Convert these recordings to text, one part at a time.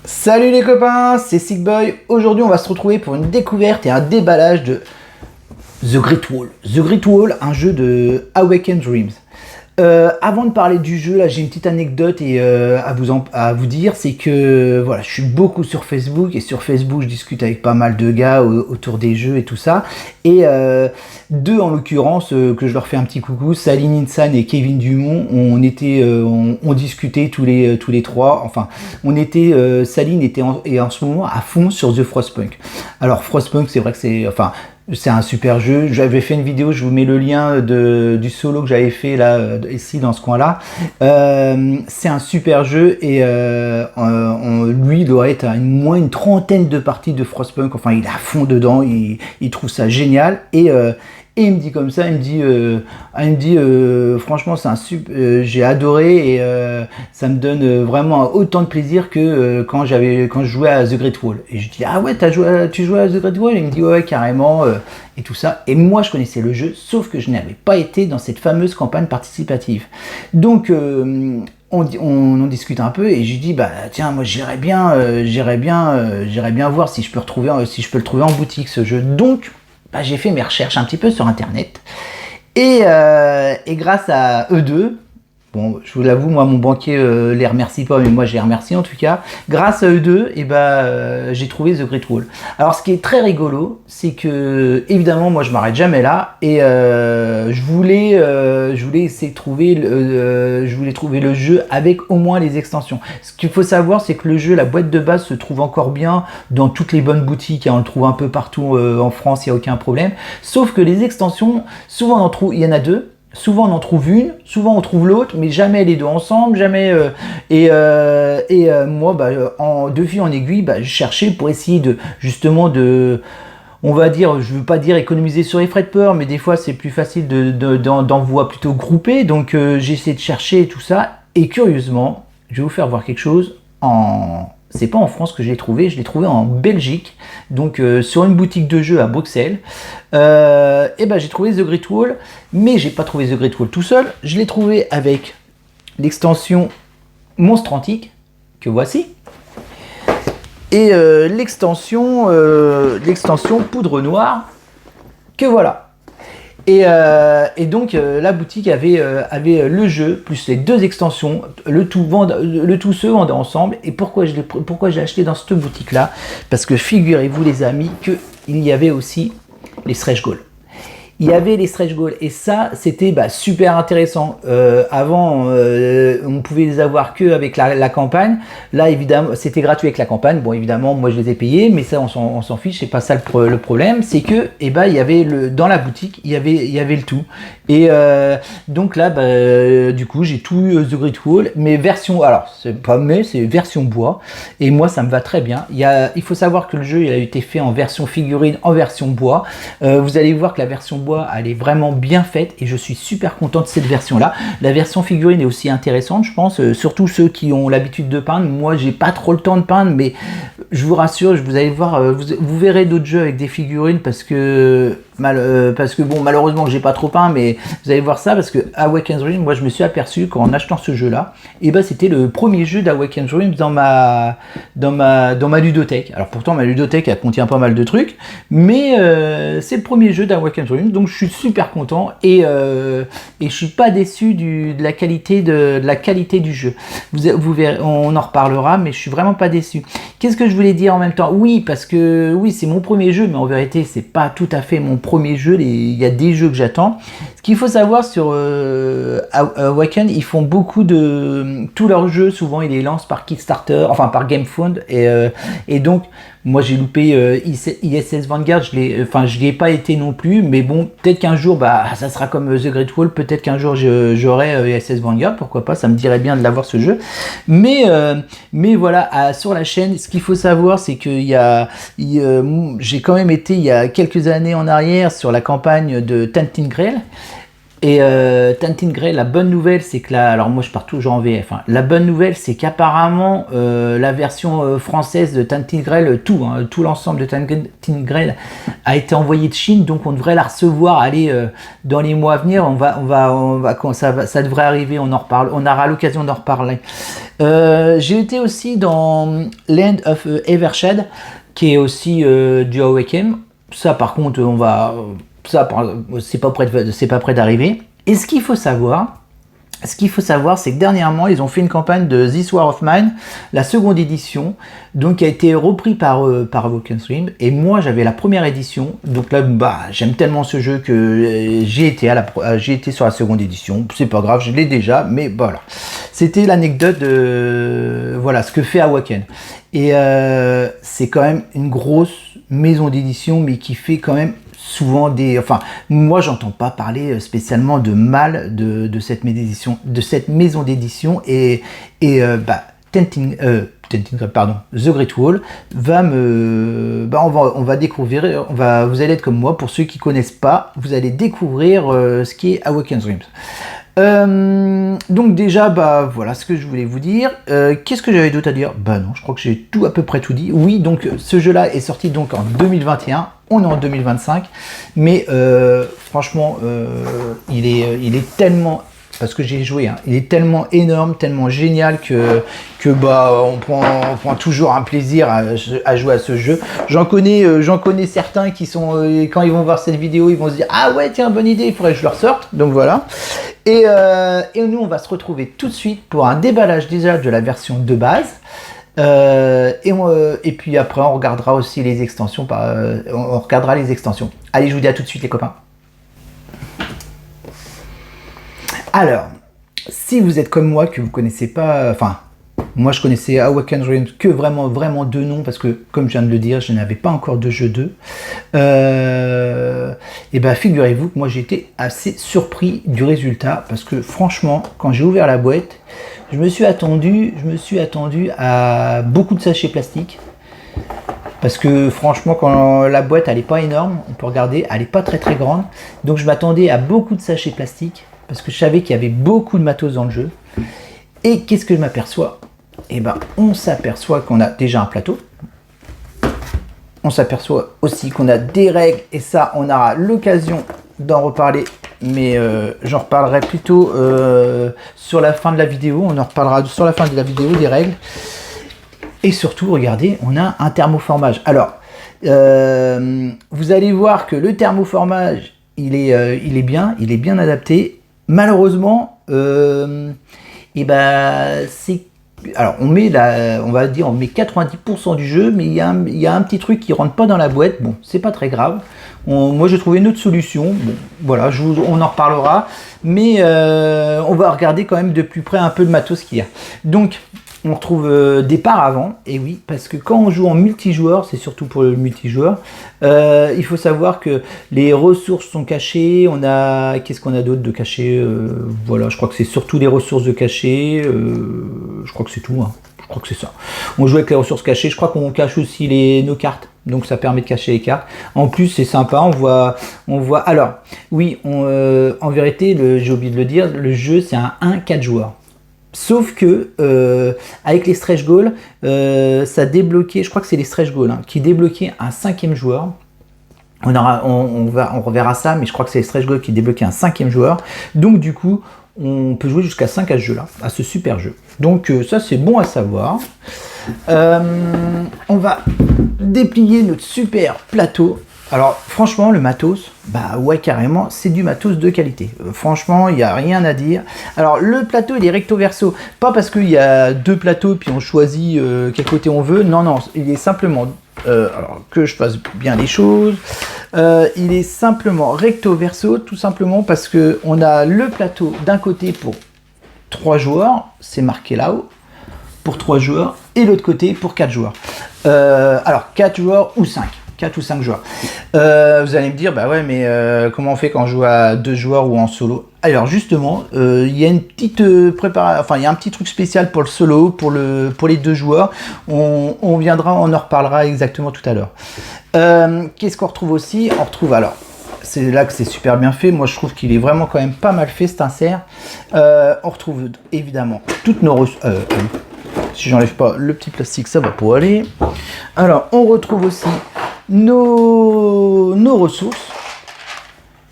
Salut les copains, c'est Sickboy. Aujourd'hui on va se retrouver pour une découverte et un déballage de The Great Wall. The Great Wall, un jeu de Awaken Dreams. Avant de parler du jeu, là j'ai une petite anecdote à vous dire, c'est que voilà, je suis beaucoup sur Facebook, et sur Facebook je discute avec pas mal de gars autour des jeux et tout ça, et deux en l'occurrence que je leur fais un petit coucou, Saline Insan et Kevin Dumont, on discutait tous les trois, enfin on était, Saline était en ce moment à fond sur The Frostpunk. Alors Frostpunk, c'est vrai que c'est un super jeu. J'avais fait une vidéo, je vous mets le lien du solo que j'avais fait là, ici dans ce coin-là. C'est un super jeu et lui, il doit être à moins une trentaine de parties de Frostpunk. Enfin, il est à fond dedans, il trouve ça génial et il me dit comme ça, il me dit franchement c'est j'ai adoré et ça me donne vraiment autant de plaisir que quand je jouais à The Great Wall. Et je dis ah ouais tu jouais à The Great Wall? Et il me dit ouais carrément et tout ça. Et moi je connaissais le jeu, sauf que je n'avais pas été dans cette fameuse campagne participative. Donc on discute un peu et je lui dis bah tiens moi j'irais bien voir si je peux le trouver en boutique ce jeu. Donc bah, j'ai fait mes recherches un petit peu sur internet et grâce à eux deux, bon je vous l'avoue moi mon banquier les remercie pas mais moi je les remercie en tout cas, grâce à eux deux et j'ai trouvé The Great Wall. Alors ce qui est très rigolo c'est que évidemment moi je m'arrête jamais là et je voulais essayer de trouver le jeu avec au moins les extensions. Ce qu'il faut savoir c'est que le jeu, la boîte de base se trouve encore bien dans toutes les bonnes boutiques, hein, on le trouve un peu partout en France, il n'y a aucun problème, sauf que les extensions souvent il y en a deux. Souvent on en trouve une, souvent on trouve l'autre, mais jamais les deux ensemble, jamais. Moi, de fil en aiguille, je cherchais pour essayer on va dire, je veux pas dire économiser sur les frais de port, mais des fois c'est plus facile d'envoi plutôt groupé. Donc j'ai essayé de chercher tout ça, et curieusement, je vais vous faire voir quelque chose c'est pas en France que je l'ai trouvé en Belgique, donc sur une boutique de jeux à Bruxelles. J'ai trouvé The Great Wall, mais j'ai pas trouvé The Great Wall tout seul, je l'ai trouvé avec l'extension Monstre Antique, que voici, et l'extension Poudre Noire, que voilà. Et donc la boutique avait le jeu plus les deux extensions, le tout se vendait ensemble. Et pourquoi j'ai acheté dans cette boutique là? Parce que figurez-vous les amis que il y avait aussi les stretch goals. Il y avait les stretch goals et ça c'était super intéressant. Avant on pouvait les avoir que avec la campagne. Là évidemment c'était gratuit avec la campagne. Bon évidemment moi je les ai payés, mais ça on s'en fiche, c'est pas ça le problème. C'est que il y avait dans la boutique il y avait le tout. Et donc là du coup j'ai tout eu The Great Wall, mais c'est version bois. Et moi ça me va très bien. Il faut savoir que le jeu il a été fait en version figurine, en version bois. Vous allez voir que la version bois elle est vraiment bien faite et je suis super content de cette version là. La version figurine est aussi intéressante je pense, surtout ceux qui ont l'habitude de peindre. Moi j'ai pas trop le temps de peindre, mais je vous rassure, vous allez voir, vous verrez d'autres jeux avec des figurines parce que bon malheureusement j'ai pas trop peint, mais vous allez voir ça parce que Awaken Dreams, moi je me suis aperçu qu'en achetant ce jeu là, c'était le premier jeu d'Awaken Dreams dans ma ludothèque. Alors pourtant ma ludothèque elle contient pas mal de trucs, mais c'est le premier jeu d'Awaken Dreams, donc je suis super content et je suis pas déçu de la qualité du jeu. Vous verrez, on en reparlera, mais je suis vraiment pas déçu. Qu'est-ce que je voulais dire en même temps? Oui, parce que oui, c'est mon premier jeu, mais en vérité, c'est pas tout à fait mon premier jeu. Il y a des jeux que j'attends. Ce qu'il faut savoir sur Awaken, ils font beaucoup de tous leurs jeux. Souvent, ils les lancent par Kickstarter, enfin par GameFound, et donc moi j'ai loupé ISS Vanguard, je n'y ai pas été non plus, mais bon, peut-être qu'un jour, ça sera comme The Great Wall, peut-être qu'un jour j'aurai ISS Vanguard, pourquoi pas, ça me dirait bien de l'avoir ce jeu, mais voilà, sur la chaîne, ce qu'il faut savoir, c'est que j'ai quand même été il y a quelques années en arrière sur la campagne de Tainted Grail, Et Tintin Grey, la bonne nouvelle, c'est que là, alors moi je pars toujours en VF. Hein. La bonne nouvelle, c'est qu'apparemment la version française de Tintin Grey, tout l'ensemble de Tintin Grey a été envoyé de Chine, donc on devrait la recevoir. Allez, dans les mois à venir, ça devrait arriver. On en reparle, on aura l'occasion d'en reparler. J'ai été aussi dans Land of Evershed, qui est aussi du Awaken. Ça, par contre, c'est pas prêt d'arriver. Et ce qu'il faut savoir, c'est que dernièrement, ils ont fait une campagne de This War of Mine, la seconde édition, donc qui a été repris par Awaken Stream. Et moi, j'avais la première édition, donc là, j'aime tellement ce jeu que j'ai été sur la seconde édition. C'est pas grave, je l'ai déjà, mais voilà. C'était l'anecdote de ce que fait Awaken. Et c'est quand même une grosse maison d'édition, mais qui fait quand même souvent moi j'entends pas parler spécialement de mal de cette maison d'édition, et The Great Wall on va découvrir, vous allez être comme moi, pour ceux qui connaissent pas, vous allez découvrir ce qui est Awaken Dreams. Donc déjà, voilà ce que je voulais vous dire. Qu'est-ce que j'avais d'autre à dire? Non, je crois que j'ai tout à peu près tout dit. Oui, donc ce jeu-là est sorti donc en 2021. On est en 2025, mais franchement, il est tellement, parce que j'ai joué, hein, il est tellement énorme, tellement génial que on prend toujours un plaisir à jouer à ce jeu. J'en connais certains qui sont, quand ils vont voir cette vidéo, ils vont se dire ah ouais tiens, bonne idée, il faudrait que je le ressorte. Donc voilà. Et nous on va se retrouver tout de suite pour un déballage déjà de la version de base. Et puis après on regardera aussi les extensions. On regardera les extensions. Allez, je vous dis à tout de suite les copains. Alors, si vous êtes comme moi, que vous connaissez pas, moi je connaissais Awaken Dreams que vraiment de nom, parce que comme je viens de le dire, je n'avais pas encore de jeu 2. Et figurez-vous que moi j'ai été assez surpris du résultat, parce que franchement, quand j'ai ouvert la boîte, je me suis attendu à beaucoup de sachets plastiques. Parce que franchement, quand la boîte elle est pas énorme, on peut regarder, elle est pas très grande. Donc je m'attendais à beaucoup de sachets plastiques, parce que je savais qu'il y avait beaucoup de matos dans le jeu. Et qu'est-ce que je m'aperçois? On s'aperçoit qu'on a déjà un plateau. On s'aperçoit aussi qu'on a des règles, et ça, on aura l'occasion d'en reparler. Mais j'en reparlerai plutôt sur la fin de la vidéo. On en reparlera sur la fin de la vidéo des règles. Et surtout, regardez, on a un thermoformage. Alors, vous allez voir que le thermoformage, il est bien adapté. Malheureusement, alors on met on va dire, on met 90% du jeu, mais il y a un petit truc qui rentre pas dans la boîte. Bon, c'est pas très grave. Moi, j'ai trouvé une autre solution. Bon, voilà, on en reparlera, mais on va regarder quand même de plus près un peu le matos qu'il y a. Donc, on retrouve des paravents, et oui, parce que quand on joue en multijoueur, c'est surtout pour le multijoueur, il faut savoir que les ressources sont cachées. Qu'est-ce qu'on a d'autre de caché? Voilà, je crois que c'est surtout les ressources de cachées. Je crois que c'est tout, hein. Je crois que c'est ça. On joue avec les ressources cachées. Je crois qu'on cache aussi nos cartes, donc ça permet de cacher les cartes. En plus, c'est sympa, on voit. Alors, oui, en vérité, j'ai oublié de le dire, le jeu c'est un 1-4 joueurs. Sauf que avec les stretch goals, ça débloquait, je crois que c'est les stretch goals qui débloquaient un 5e joueur. On reverra ça, mais je crois que c'est les stretch goals qui débloquaient un 5e joueur. Donc du coup, on peut jouer jusqu'à 5 à ce jeu-là, à ce super jeu. Donc ça c'est bon à savoir. On va déplier notre super plateau. Alors franchement, le matos, ouais, carrément, c'est du matos de qualité. Franchement, il n'y a rien à dire. Alors le plateau, il est recto verso. Pas parce qu'il y a deux plateaux puis on choisit quel côté on veut. Non, il est simplement, alors que je fasse bien les choses, il est simplement recto verso, tout simplement parce que on a le plateau d'un côté pour 3 joueurs, c'est marqué là-haut, pour 3 joueurs, et l'autre côté pour 4 joueurs. Alors 4 joueurs ou 5. 4 ou 5 joueurs. Vous allez me dire, ouais, mais comment on fait quand on joue à 2 joueurs ou en solo? Alors justement, il y a une petite préparation, enfin il y a un petit truc spécial pour le solo, pour les 2 joueurs. On en reparlera exactement tout à l'heure. Qu'est-ce qu'on retrouve aussi? On retrouve alors c'est là que c'est super bien fait. Moi, je trouve qu'il est vraiment quand même pas mal fait, cet insert. On retrouve évidemment toutes nos ressources. Si j'enlève pas le petit plastique, ça va pour aller. Alors, on retrouve aussi nos ressources.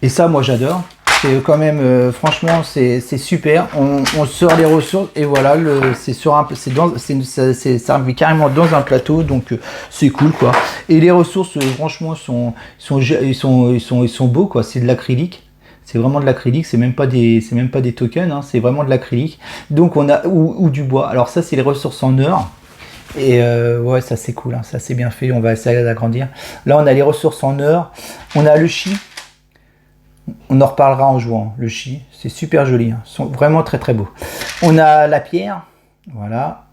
Et ça, moi, j'adore. C'est quand même, franchement, c'est super. On sort les ressources et voilà, ça arrive carrément dans un plateau, donc c'est cool, quoi. Et les ressources, franchement, ils sont beaux, quoi. C'est de l'acrylique. C'est vraiment de l'acrylique, c'est même pas des tokens, hein, c'est vraiment de l'acrylique. Donc on a ou du bois. Alors ça, c'est les ressources en or. Et ouais, ça c'est cool, hein, ça c'est bien fait. On va essayer d'agrandir. Là, on a les ressources en or. On a le chi. On en reparlera en jouant. Le chi, c'est super joli, hein. Ils sont vraiment très très beaux. On a la pierre, voilà.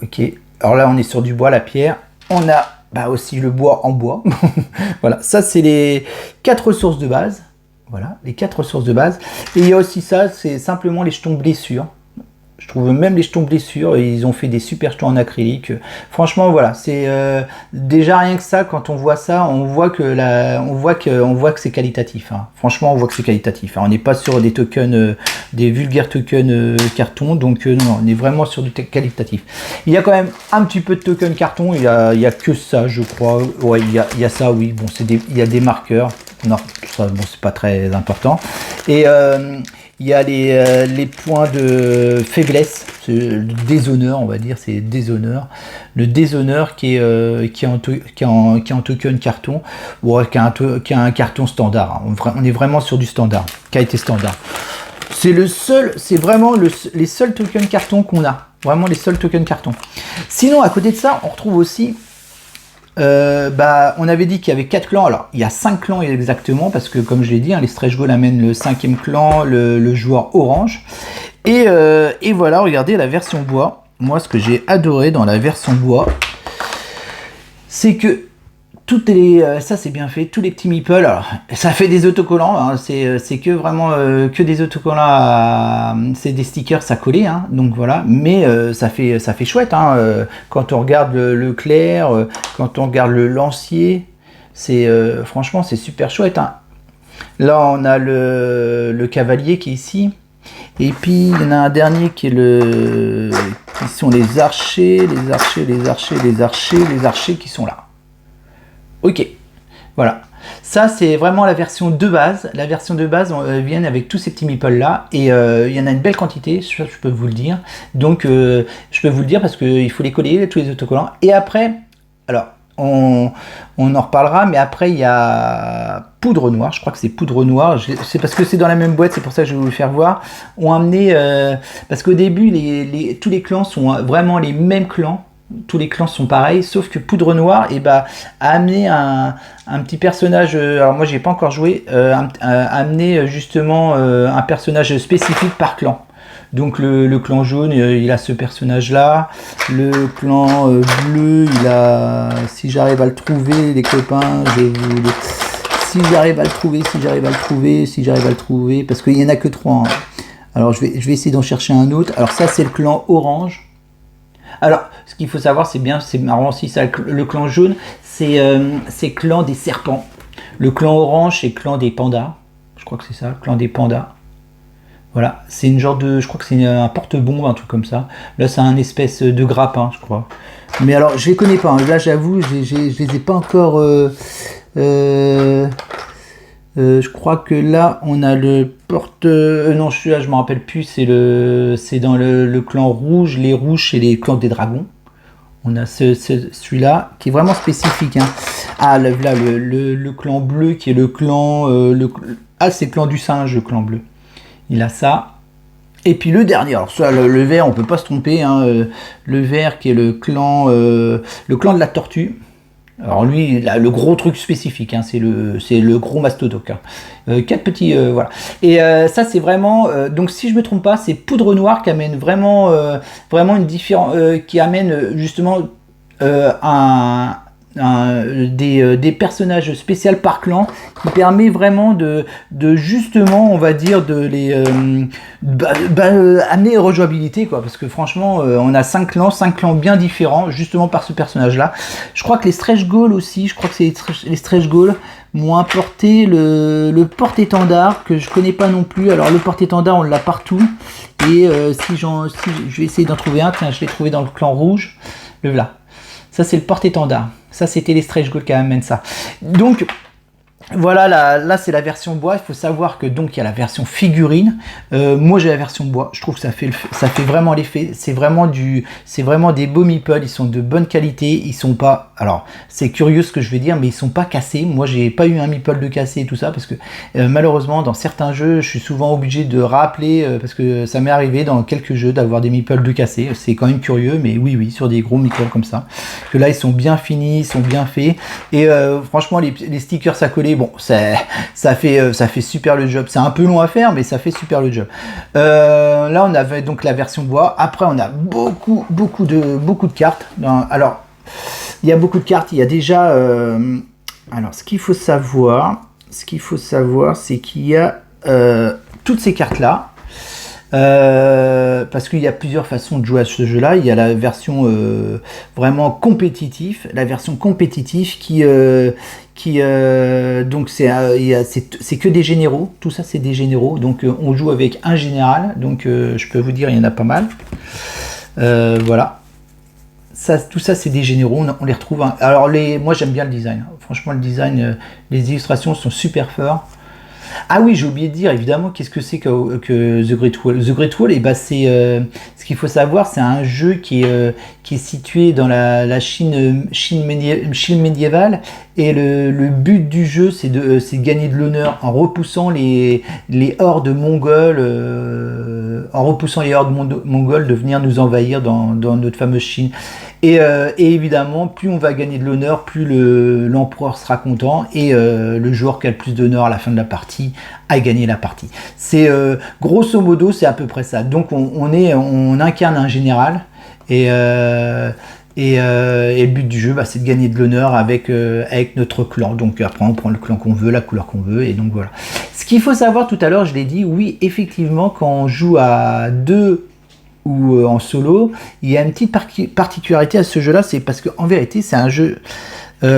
Ok. Alors là, on est sur du bois, la pierre. On a aussi le bois en bois. Voilà. Ça, c'est les 4 ressources de base. Voilà, les 4 ressources de base. Et il y a aussi ça, c'est simplement les jetons blessures. Je trouve même les jetons blessures, ils ont fait des super jetons en acrylique. Franchement, voilà, c'est déjà rien que ça. Quand on voit ça, on voit que c'est qualitatif, hein. Franchement, on voit que c'est qualitatif, hein. On n'est pas sur des tokens, des vulgaires tokens carton. Donc non, on est vraiment sur du qualitatif. Il y a quand même un petit peu de tokens carton. Il y a que ça, je crois. Ouais, il y a ça, oui. Bon, il y a des marqueurs. Non, ça, bon, c'est pas très important. Et il y a les points de faiblesse, le déshonneur, on va dire, c'est déshonneur. Le déshonneur qui est en token carton, ou qui a un carton standard, hein. On est vraiment sur du standard, qualité standard. C'est vraiment les seuls tokens carton qu'on a. Vraiment les seuls tokens carton. Sinon, à côté de ça, on retrouve aussi... on avait dit qu'il y avait 4 clans. Alors il y a 5 clans exactement, parce que comme je l'ai dit, hein, les stretch goals amènent le 5e clan, le joueur orange. Et voilà, regardez la version bois. Moi, ce que j'ai adoré dans la version bois, c'est que ça c'est bien fait, tous les petits meeples. Alors ça fait des autocollants, hein, c'est que vraiment que des autocollants, c'est des stickers à coller, hein, donc voilà. Mais ça fait chouette, hein, quand on regarde le clair, quand on regarde le lancier, franchement c'est super chouette, hein. Là on a le cavalier qui est ici, et puis il y en a un dernier qui sont les archers qui sont là. Ok, voilà. Ça, c'est vraiment la version de base. La version de base vient avec tous ces petits meeples là. Et il y en a une belle quantité, je peux vous le dire. Donc, je peux vous le dire parce qu'il faut les coller, tous les autocollants. Et après, alors, on en reparlera, mais après, il y a poudre noire. Je crois que c'est poudre noire. C'est parce que c'est dans la même boîte, c'est pour ça que je vais vous le faire voir. On a amené, parce qu'au début, tous les clans sont vraiment les mêmes clans. Tous les clans sont pareils, sauf que Poudre Noire a amené un petit personnage, alors moi j'ai pas encore joué, a amené justement un personnage spécifique par clan. Donc le clan jaune, il a ce personnage là, le clan bleu, il a, si j'arrive à le trouver les copains, si j'arrive à le trouver, parce qu'il y en a que 3, hein. Alors je vais essayer d'en chercher un autre. Alors ça c'est le clan orange. Alors, ce qu'il faut savoir, c'est marrant aussi, ça, le clan jaune, c'est clan des serpents. Le clan orange, c'est clan des pandas. Je crois que c'est ça, clan des pandas. Voilà, c'est une genre de... Je crois que c'est un porte-bombe, un truc comme ça. Là, c'est un espèce de grappin, je crois. Mais alors, je les connais pas, hein. Là, j'avoue, je les ai pas encore... je crois que là, on a le porte... non, celui-là, je me rappelle plus. C'est dans le clan rouge. Les rouges, c'est les clans des dragons. On a celui-là, qui est vraiment spécifique, hein. Ah, là, le clan bleu, qui est le clan... c'est le clan du singe, le clan bleu. Il a ça. Et puis le dernier, alors ça, le vert, on peut pas se tromper, hein. Le vert, qui est le clan de la tortue. Alors lui, là, le gros truc spécifique, hein, c'est le gros mastodoc, hein. 4 petits, voilà. Et ça, c'est vraiment, donc si je me trompe pas, c'est Poudre Noire qui amène vraiment une différence, qui amène justement des personnages spéciaux par clan, qui permet vraiment de justement, on va dire, de les amener rejouabilité, quoi, parce que franchement on a 5 clans bien différents justement par ce personnage là. Je crois que les stretch goals aussi, je crois que c'est les stretch goals, m'ont apporté le porte-étendard que je connais pas non plus. Alors le porte-étendard, on l'a partout. Et si je vais essayer d'en trouver un, tiens, je l'ai trouvé dans le clan rouge. Le voilà. Ça, c'est le porte-étendard. Ça, c'était les stretch goals qui amènent ça. Donc, voilà, là c'est la version bois. Il faut savoir que donc il y a la version figurine. Moi j'ai la version bois. Je trouve que ça fait vraiment l'effet. C'est vraiment des beaux meeples. Ils sont de bonne qualité. Ils sont pas. Alors c'est curieux ce que je vais dire, mais ils sont pas cassés. Moi j'ai pas eu un meeple de cassé et tout ça parce que malheureusement dans certains jeux je suis souvent obligé de rappeler parce que ça m'est arrivé dans quelques jeux d'avoir des meeples de cassés. C'est quand même curieux, mais oui sur des gros meeples comme ça. Que là ils sont bien finis, ils sont bien faits et franchement les stickers à coller. Bon, ça fait super le job. C'est un peu long à faire, mais ça fait super le job. Là, on avait donc la version bois. Après, on a beaucoup de cartes. Alors, il y a beaucoup de cartes. Il y a déjà. Alors, ce qu'il faut savoir, c'est qu'il y a toutes ces cartes-là. Parce qu'il y a plusieurs façons de jouer à ce jeu-là. Il y a la version vraiment compétitive, donc c'est que des généraux. Tout ça c'est des généraux. Donc on joue avec un général. Donc je peux vous dire il y en a pas mal. Voilà. Tout ça c'est des généraux. On les retrouve. Alors moi j'aime bien le design. Franchement le design, les illustrations sont super fortes. Ah oui, j'ai oublié de dire, évidemment, qu'est-ce que c'est que The Great Wall. The Great Wall, c'est ce qu'il faut savoir, c'est un jeu qui est situé dans la Chine médiévale, et le but du jeu, c'est de gagner de l'honneur en repoussant les hordes mongoles, de venir nous envahir dans notre fameuse Chine. Et évidemment, plus on va gagner de l'honneur, plus l'empereur sera content, et le joueur qui a le plus d'honneur à la fin de la partie a gagné la partie. C'est grosso modo, c'est à peu près ça. Donc on incarne un général, et le but du jeu, c'est de gagner de l'honneur avec notre clan. Donc après on prend le clan qu'on veut, la couleur qu'on veut, et donc voilà. Ce qu'il faut savoir, tout à l'heure je l'ai dit, oui effectivement quand on joue à 2 ou en solo, il y a une petite particularité à ce jeu là, c'est parce qu'en vérité c'est un jeu quand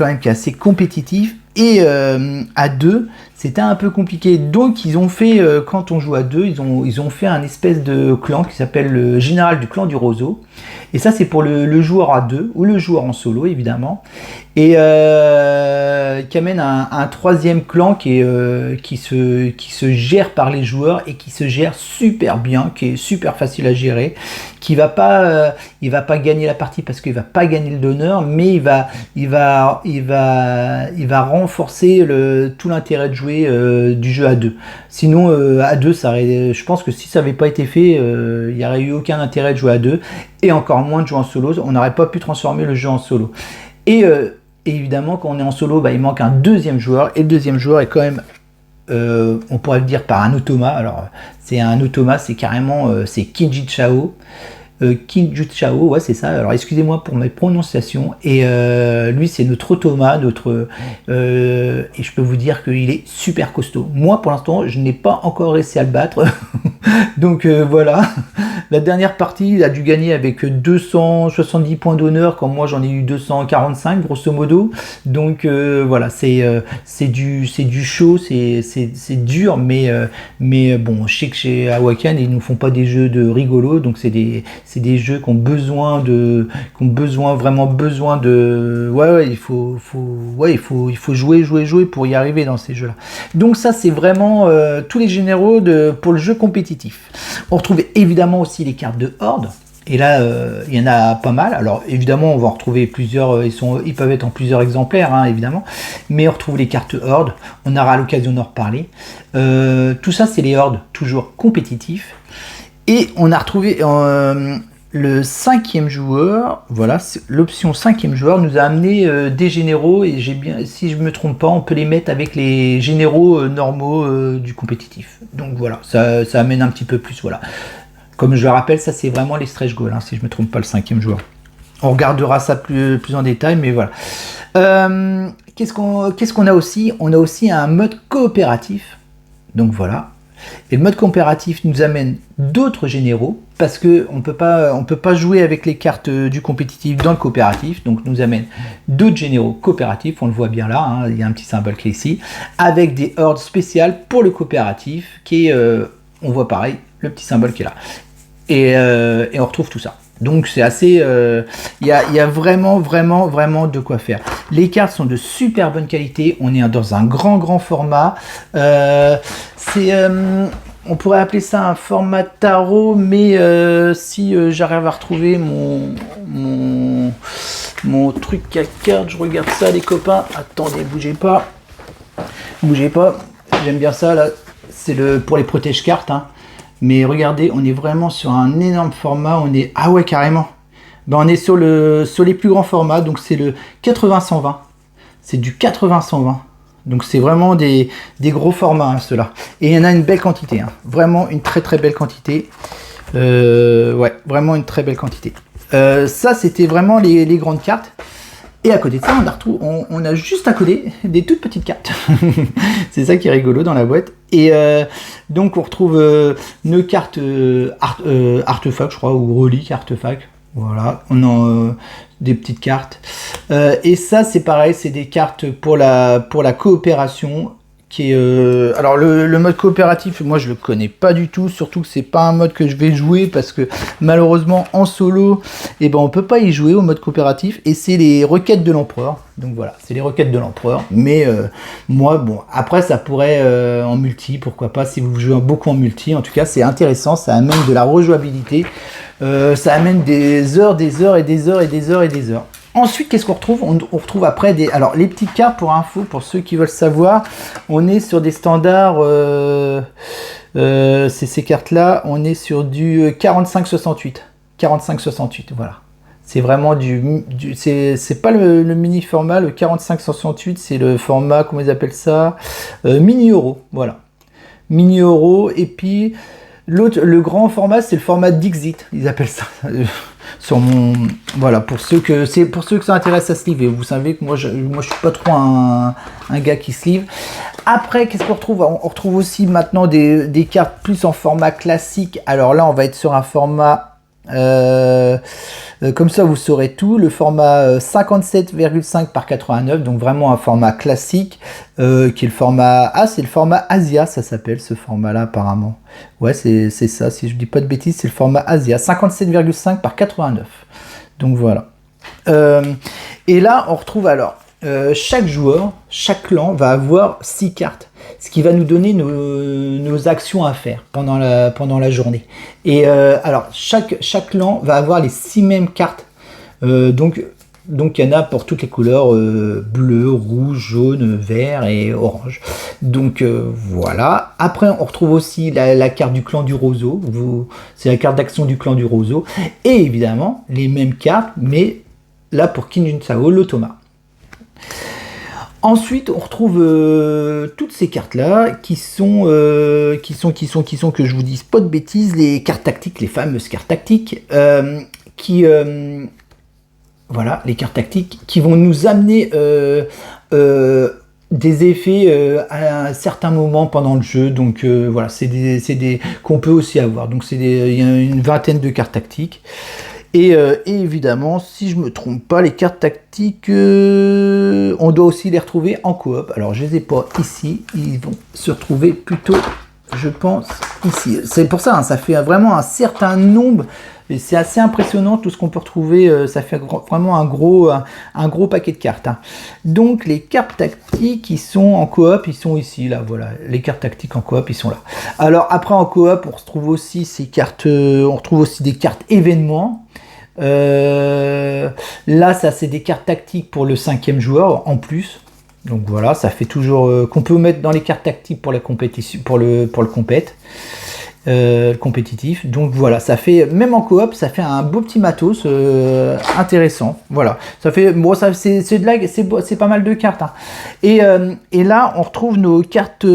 même qui est assez compétitif, et à 2 c'était un peu compliqué. Donc ils ont fait, quand on joue à 2, ils ont fait un espèce de clan qui s'appelle le général du clan du roseau, et ça c'est pour le joueur à 2 ou le joueur en solo évidemment, et qui amène un troisième clan qui se gère par les joueurs et qui se gère super bien, qui est super facile à gérer, qui va pas gagner la partie parce qu'il va pas gagner l'honneur, mais il va renforcer tout l'intérêt de jouer du jeu à 2. Sinon à 2 je pense que si ça n'avait pas été fait, il n'y aurait eu aucun intérêt de jouer à 2, et encore moins de jouer en solo. On n'aurait pas pu transformer le jeu en solo, et évidemment quand on est en solo, il manque un deuxième joueur, et le deuxième joueur est quand même on pourrait le dire par un automa. Alors c'est un automa, c'est carrément c'est Kinji Chao. Kinju Chao, ouais c'est ça, alors excusez-moi pour mes prononciations, et lui c'est notre automa, et je peux vous dire qu'il est super costaud. Moi pour l'instant je n'ai pas encore réussi à le battre, donc voilà, la dernière partie il a dû gagner avec 270 points d'honneur, quand moi j'en ai eu 245 grosso modo, donc voilà, c'est du chaud, c'est dur, mais bon, je sais que chez Awaken ils nous font pas des jeux de rigolo, donc c'est des jeux qui ont vraiment besoin de il faut jouer pour y arriver dans ces jeux là. Donc ça c'est vraiment tous les généraux pour le jeu compétitif. On retrouve évidemment aussi les cartes de horde, et là il y en a pas mal. Alors évidemment on va en retrouver plusieurs, ils peuvent être en plusieurs exemplaires hein, évidemment, mais on retrouve les cartes horde, on aura l'occasion d'en reparler. Tout ça c'est les hordes toujours compétitifs. Et on a retrouvé le 5e joueur, voilà, l'option 5e joueur nous a amené des généraux, et si je me trompe pas, on peut les mettre avec les généraux normaux du compétitif. Donc voilà, ça amène un petit peu plus, voilà. Comme je le rappelle, ça c'est vraiment les stretch goals, hein, si je me trompe pas, le 5e joueur. On regardera ça plus en détail, mais voilà. Qu'est-ce qu'on a aussi? On a aussi un mode coopératif. Donc voilà. Et le mode coopératif nous amène d'autres généraux, parce que on peut pas jouer avec les cartes du compétitif dans le coopératif, donc nous amène d'autres généraux coopératifs, on le voit bien là, hein, il y a un petit symbole qui est ici, avec des hordes spéciales pour le coopératif, qui est, on voit pareil, le petit symbole qui est là. Et on retrouve tout ça. Donc c'est assez, il y a vraiment de quoi faire. Les cartes sont de super bonne qualité. On est dans un grand format. On pourrait appeler ça un format tarot, mais si j'arrive à retrouver mon truc à cartes, je regarde ça les copains. Attendez, bougez pas. J'aime bien ça là. C'est pour les protège cartes. Hein. Mais regardez, on est vraiment sur un énorme format. Ah ouais, carrément. Ben, on est sur les plus grands formats. Donc c'est le 80-120. C'est du 80-120. Donc c'est vraiment des gros formats, hein, ceux-là. Et il y en a une belle quantité. Hein. Vraiment une très belle quantité. Ouais, vraiment une très belle quantité. Ça, c'était vraiment les grandes cartes. Et à côté de ça, on a juste à côté des toutes petites cartes. C'est ça qui est rigolo dans la boîte. Et donc on retrouve nos cartes artefacts, je crois, ou reliques artefacts. Voilà, on a des petites cartes. Et ça, c'est pareil, c'est des cartes pour la coopération. Qui est, alors le mode coopératif, moi je le connais pas du tout, surtout que c'est pas un mode que je vais jouer parce que malheureusement en solo, on peut pas y jouer au mode coopératif, et c'est les requêtes de l'empereur. Donc voilà, c'est les requêtes de l'empereur. Mais moi, bon, après ça pourrait en multi, pourquoi pas, si vous jouez beaucoup en multi. En tout cas, c'est intéressant, ça amène de la rejouabilité, ça amène des heures. Ensuite, qu'est-ce qu'on retrouve ? On retrouve après alors, les petites cartes, pour info, pour ceux qui veulent savoir, on est sur des standards, c'est ces cartes-là, on est sur du 45-68. 45-68, voilà. C'est vraiment c'est pas le mini format, le 45-68, c'est le format, comment ils appellent ça ? Mini euro, voilà. Mini euro, et puis le grand format, c'est le format Dixit, ils appellent ça. Voilà, pour ceux que ça intéresse à sleeve. Et vous savez que moi je suis pas trop un gars qui sleeve. Après, qu'est-ce qu'on retrouve ? On retrouve aussi maintenant des cartes plus en format classique. Alors là, on va être sur un format comme ça, vous saurez tout. Le format 57,5 par 89, donc vraiment un format classique, qui est le format c'est le format Asia, ça s'appelle ce format-là apparemment. Ouais, c'est ça, si je dis pas de bêtises, c'est le format Asia, 57,5 par 89. Donc voilà. Et là, on retrouve alors chaque joueur, chaque clan va avoir 6 cartes, ce qui va nous donner nos actions à faire pendant la journée. Et alors chaque clan va avoir les 6 mêmes cartes. Donc il y en a pour toutes les couleurs, bleu, rouge, jaune, vert et orange. Donc voilà. Après, on retrouve aussi la carte du clan du roseau. C'est la carte d'action du clan du roseau. Et évidemment, les mêmes cartes, mais là pour Kinjin Sao, l'automa. Ensuite, on retrouve toutes ces cartes-là qui sont, que je vous dise pas de bêtises, les cartes tactiques, les fameuses cartes tactiques, voilà, les cartes tactiques qui vont nous amener des effets à un certain moment pendant le jeu. Donc voilà, c'est des qu'on peut aussi avoir. Donc il y a une vingtaine de cartes tactiques. Et évidemment, si je me trompe pas, les cartes tactiques, on doit aussi les retrouver en coop. Alors je les ai pas ici, ils vont se retrouver plutôt, je pense, ici. C'est pour ça, hein, ça fait vraiment un certain nombre. Et c'est assez impressionnant tout ce qu'on peut retrouver, ça fait vraiment un gros paquet de cartes. Hein. Donc les cartes tactiques, ils sont en coop, ils sont ici, là, voilà. Les cartes tactiques en coop, ils sont là. Alors après en coop, on retrouve aussi ces cartes, on retrouve aussi des cartes événements. Là, ça c'est des cartes tactiques pour le 5e joueur en plus. Donc voilà, ça fait toujours qu'on peut mettre dans les cartes tactiques pour la compétition, pour le compét. Compétitif. Donc voilà, ça fait, même en coop, ça fait un beau petit matos intéressant. Voilà, ça fait, bon, ça c'est pas mal de cartes. Hein. Et là, on retrouve nos cartes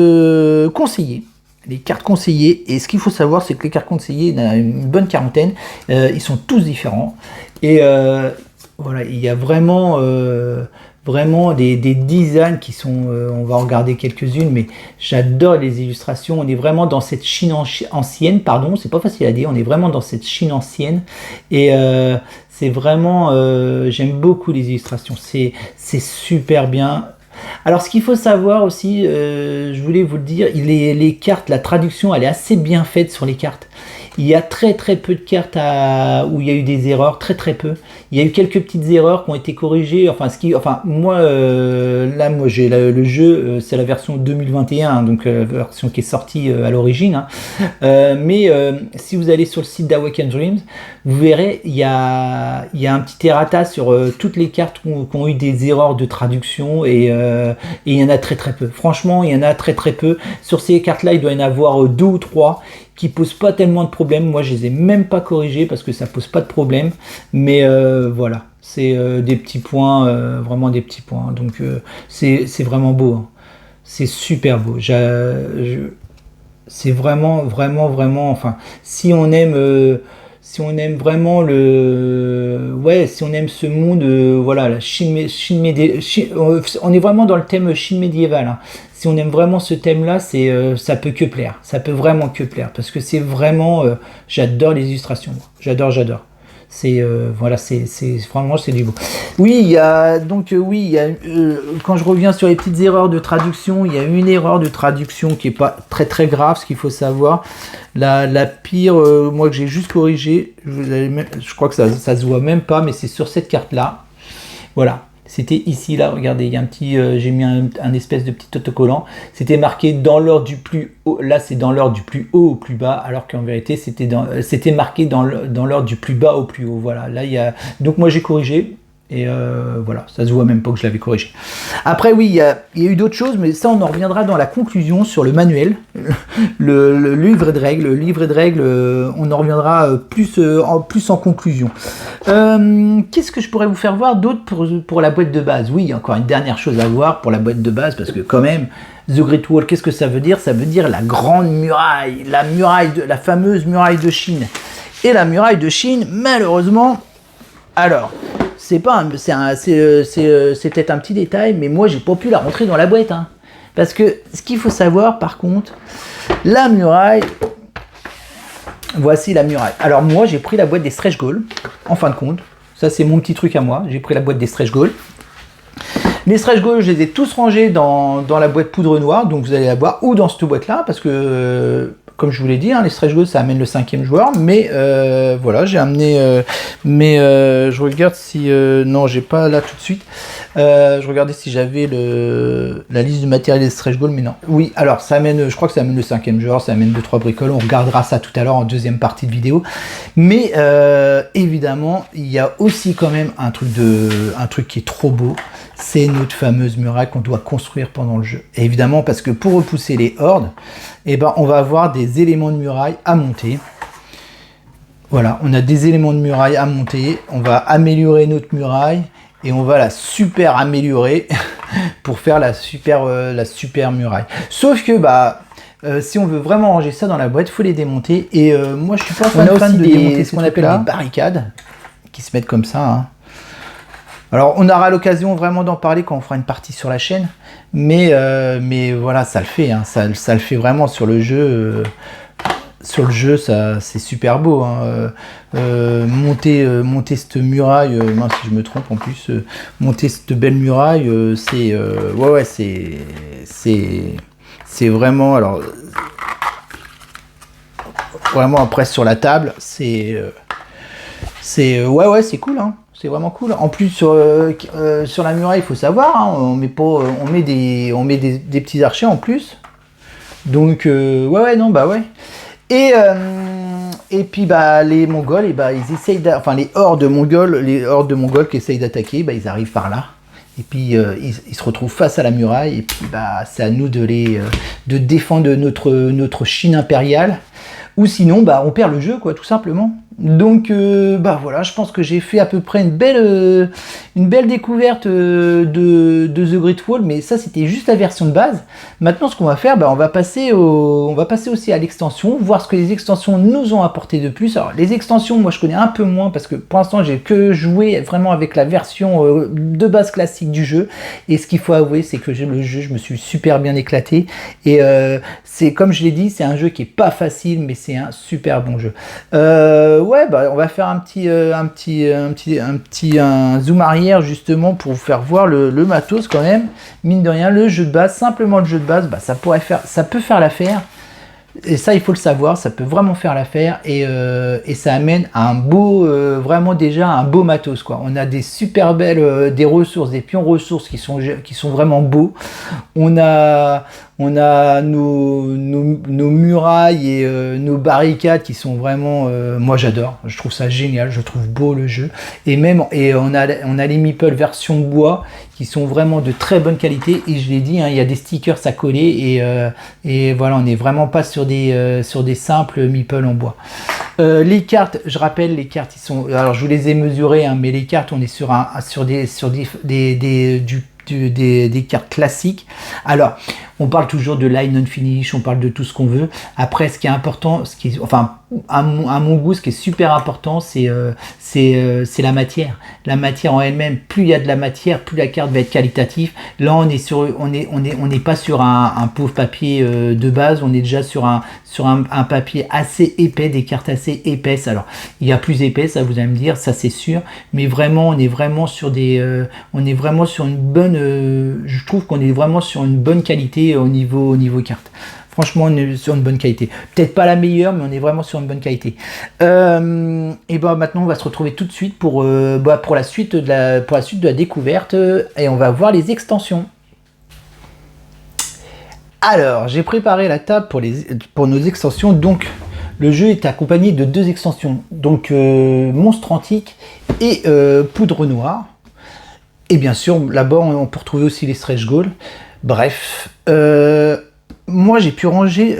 conseillées. Les cartes conseillées, et ce qu'il faut savoir, c'est que les cartes conseillées, il y en a une bonne quarantaine, ils sont tous différents. Et voilà, il y a vraiment vraiment des designs qui sont, on va en regarder quelques-unes, mais j'adore les illustrations. On est vraiment dans cette Chine ancienne, pardon, c'est pas facile à dire, on est vraiment dans cette Chine ancienne, et c'est vraiment, j'aime beaucoup les illustrations, c'est super bien. Alors ce qu'il faut savoir aussi, je voulais vous le dire, les cartes, la traduction, elle est assez bien faite sur les cartes. Il y a très peu de cartes où il y a eu des erreurs, très peu. Il y a eu quelques petites erreurs qui ont été corrigées. Moi, moi j'ai le jeu, c'est la version 2021, hein, donc version qui est sortie à l'origine. Hein. Si vous allez sur le site d'Awaken Dreams, vous verrez, il y a un petit errata sur toutes les cartes qui ont eu des erreurs de traduction, et il y en a très peu. Franchement, il y en a très peu. Sur ces cartes-là, il doit y en avoir 2 ou 3 qui posent pas tellement de problèmes. Moi, je les ai même pas corrigés parce que ça pose pas de problème. Mais voilà, c'est des petits points, vraiment des petits points. Donc c'est vraiment beau. Hein. C'est super beau. C'est vraiment. Enfin, si on aime vraiment si on aime ce monde, voilà, la on est vraiment dans le thème Chine médiévale. Hein. Si on aime vraiment ce thème-là, ça peut que plaire. Ça peut vraiment que plaire parce que c'est vraiment, j'adore les illustrations. J'adore. C'est voilà, c'est vraiment c'est du beau. Oui, il y a quand je reviens sur les petites erreurs de traduction, il y a une erreur de traduction qui est pas très grave, ce qu'il faut savoir. La pire, moi que j'ai juste corrigé, je crois que ça se voit même pas, mais c'est sur cette carte là. Voilà. C'était ici, là, regardez, il y a un petit, j'ai mis un espèce de petit autocollant. C'était marqué dans l'ordre du plus haut. Là, c'est dans l'ordre du plus haut au plus bas, alors qu'en vérité, c'était marqué dans l'ordre du plus bas au plus haut. Voilà, là, il y a. Donc, moi, j'ai corrigé. Et voilà, ça se voit même pas que je l'avais corrigé. Après, oui, il y a eu d'autres choses, mais ça, on en reviendra dans la conclusion sur le manuel, le livret de règles. Le livret de règles, on en reviendra plus en conclusion. Qu'est-ce que je pourrais vous faire voir d'autre pour la boîte de base? Oui, encore une dernière chose à voir pour la boîte de base, parce que quand même, The Great Wall, qu'est-ce que ça veut dire? Ça veut dire la grande muraille, la fameuse muraille de Chine. Et la muraille de Chine, malheureusement, alors... c'est peut-être un petit détail, mais moi j'ai pas pu la rentrer dans la boîte, hein. Parce que ce qu'il faut savoir par contre, la muraille, voici la muraille. Alors moi j'ai pris la boîte des stretch goals, en fin de compte, ça c'est mon petit truc à moi, j'ai pris la boîte des stretch goals. Les stretch goals, je les ai tous rangés dans la boîte poudre noire, donc vous allez la voir, ou dans cette boîte là, parce que comme je vous l'ai dit, hein, les stretch goals ça amène le 5e joueur, mais voilà, j'ai amené, je regarde si, non j'ai pas là tout de suite, je regardais si j'avais la liste du matériel des stretch goals, mais non. Oui, alors ça amène, je crois que ça amène le 5e joueur, ça amène 2-3 bricoles, on regardera ça tout à l'heure en deuxième partie de vidéo, mais évidemment, il y a aussi quand même un truc qui est trop beau, c'est notre fameuse muraille qu'on doit construire pendant le jeu. Et évidemment, parce que pour repousser les hordes, eh ben, on va avoir des éléments de muraille à monter. Voilà, on a des éléments de muraille à monter. On va améliorer notre muraille et on va la super améliorer pour faire la super muraille. Sauf que si on veut vraiment ranger ça dans la boîte, il faut les démonter. Et moi, je suis pas fan de démonter ce qu'on appelle des barricades qui se mettent comme ça. Hein. Alors, on aura l'occasion vraiment d'en parler quand on fera une partie sur la chaîne, mais voilà, ça le fait, hein, ça le fait vraiment sur le jeu. Sur le jeu, ça c'est super beau. Hein. Monter cette muraille, mince si je me trompe en plus, monter cette belle muraille, c'est vraiment, alors vraiment après sur la table, c'est cool. Hein. C'est vraiment cool. En plus sur la muraille, il faut savoir, hein, on met des petits archers en plus. Donc Et puis les Mongols, ils essayent les hordes mongols qui essayent d'attaquer, ils arrivent par là. Et puis ils se retrouvent face à la muraille. Et puis c'est à nous de défendre notre Chine impériale. ou sinon bah on perd le jeu quoi, tout simplement. Donc bah voilà, je pense que j'ai fait à peu près une belle découverte de The Great Wall, mais ça c'était juste la version de base. Maintenant ce qu'on va faire, bah, on va passer aussi à l'extension, voir ce que les extensions nous ont apporté de plus. Alors les extensions, moi je connais un peu moins parce que pour l'instant j'ai que joué vraiment avec la version de base classique du jeu, et ce qu'il faut avouer c'est que le jeu, je me suis super bien éclaté, et c'est comme je l'ai dit, c'est un jeu qui est pas facile, mais c'est un super bon jeu. Ouais, bah, on va faire un zoom arrière justement pour vous faire voir le matos quand même. Mine de rien, le jeu de base, simplement le jeu de base, bah, ça peut faire l'affaire. Et ça, il faut le savoir, ça peut vraiment faire l'affaire, et ça amène à un beau, vraiment déjà un beau matos quoi. On a des super belles, des ressources, des pions ressources qui sont vraiment beaux. On a nos murailles et nos barricades qui sont vraiment, moi j'adore, je trouve ça génial, je trouve beau le jeu. Et on a les meeples version bois qui sont vraiment de très bonne qualité, et je l'ai dit, hein, il y a des stickers à coller, et voilà, on n'est vraiment pas sur des simples meeples en bois. Les cartes, je rappelle, les cartes, alors je vous les ai mesurées, hein, mais les cartes, on est sur des cartes classiques. Alors, on parle toujours de line on finish, on parle de tout ce qu'on veut. Après, ce qui est important, à mon goût, ce qui est super important, c'est la matière. La matière en elle-même, plus il y a de la matière, plus la carte va être qualitative. Là, on n'est pas sur un pauvre papier de base, on est déjà sur un papier assez épais, des cartes assez épaisses. Alors, il y a plus épais, ça vous allez me dire, ça c'est sûr, mais vraiment, on est vraiment sur une bonne, je trouve qu'on est vraiment sur une bonne qualité au niveau carte. Franchement, on est sur une bonne qualité. Peut-être pas la meilleure, mais on est vraiment sur une bonne qualité. Et ben maintenant, on va se retrouver tout de suite pour la suite de la découverte, et on va voir les extensions. Alors, j'ai préparé la table pour nos extensions. Donc, le jeu est accompagné de 2 extensions. Donc, Monstre Antique et Poudre Noire. Et bien sûr, là-bas, on peut retrouver aussi les Stretch Goals. Bref, moi j'ai pu ranger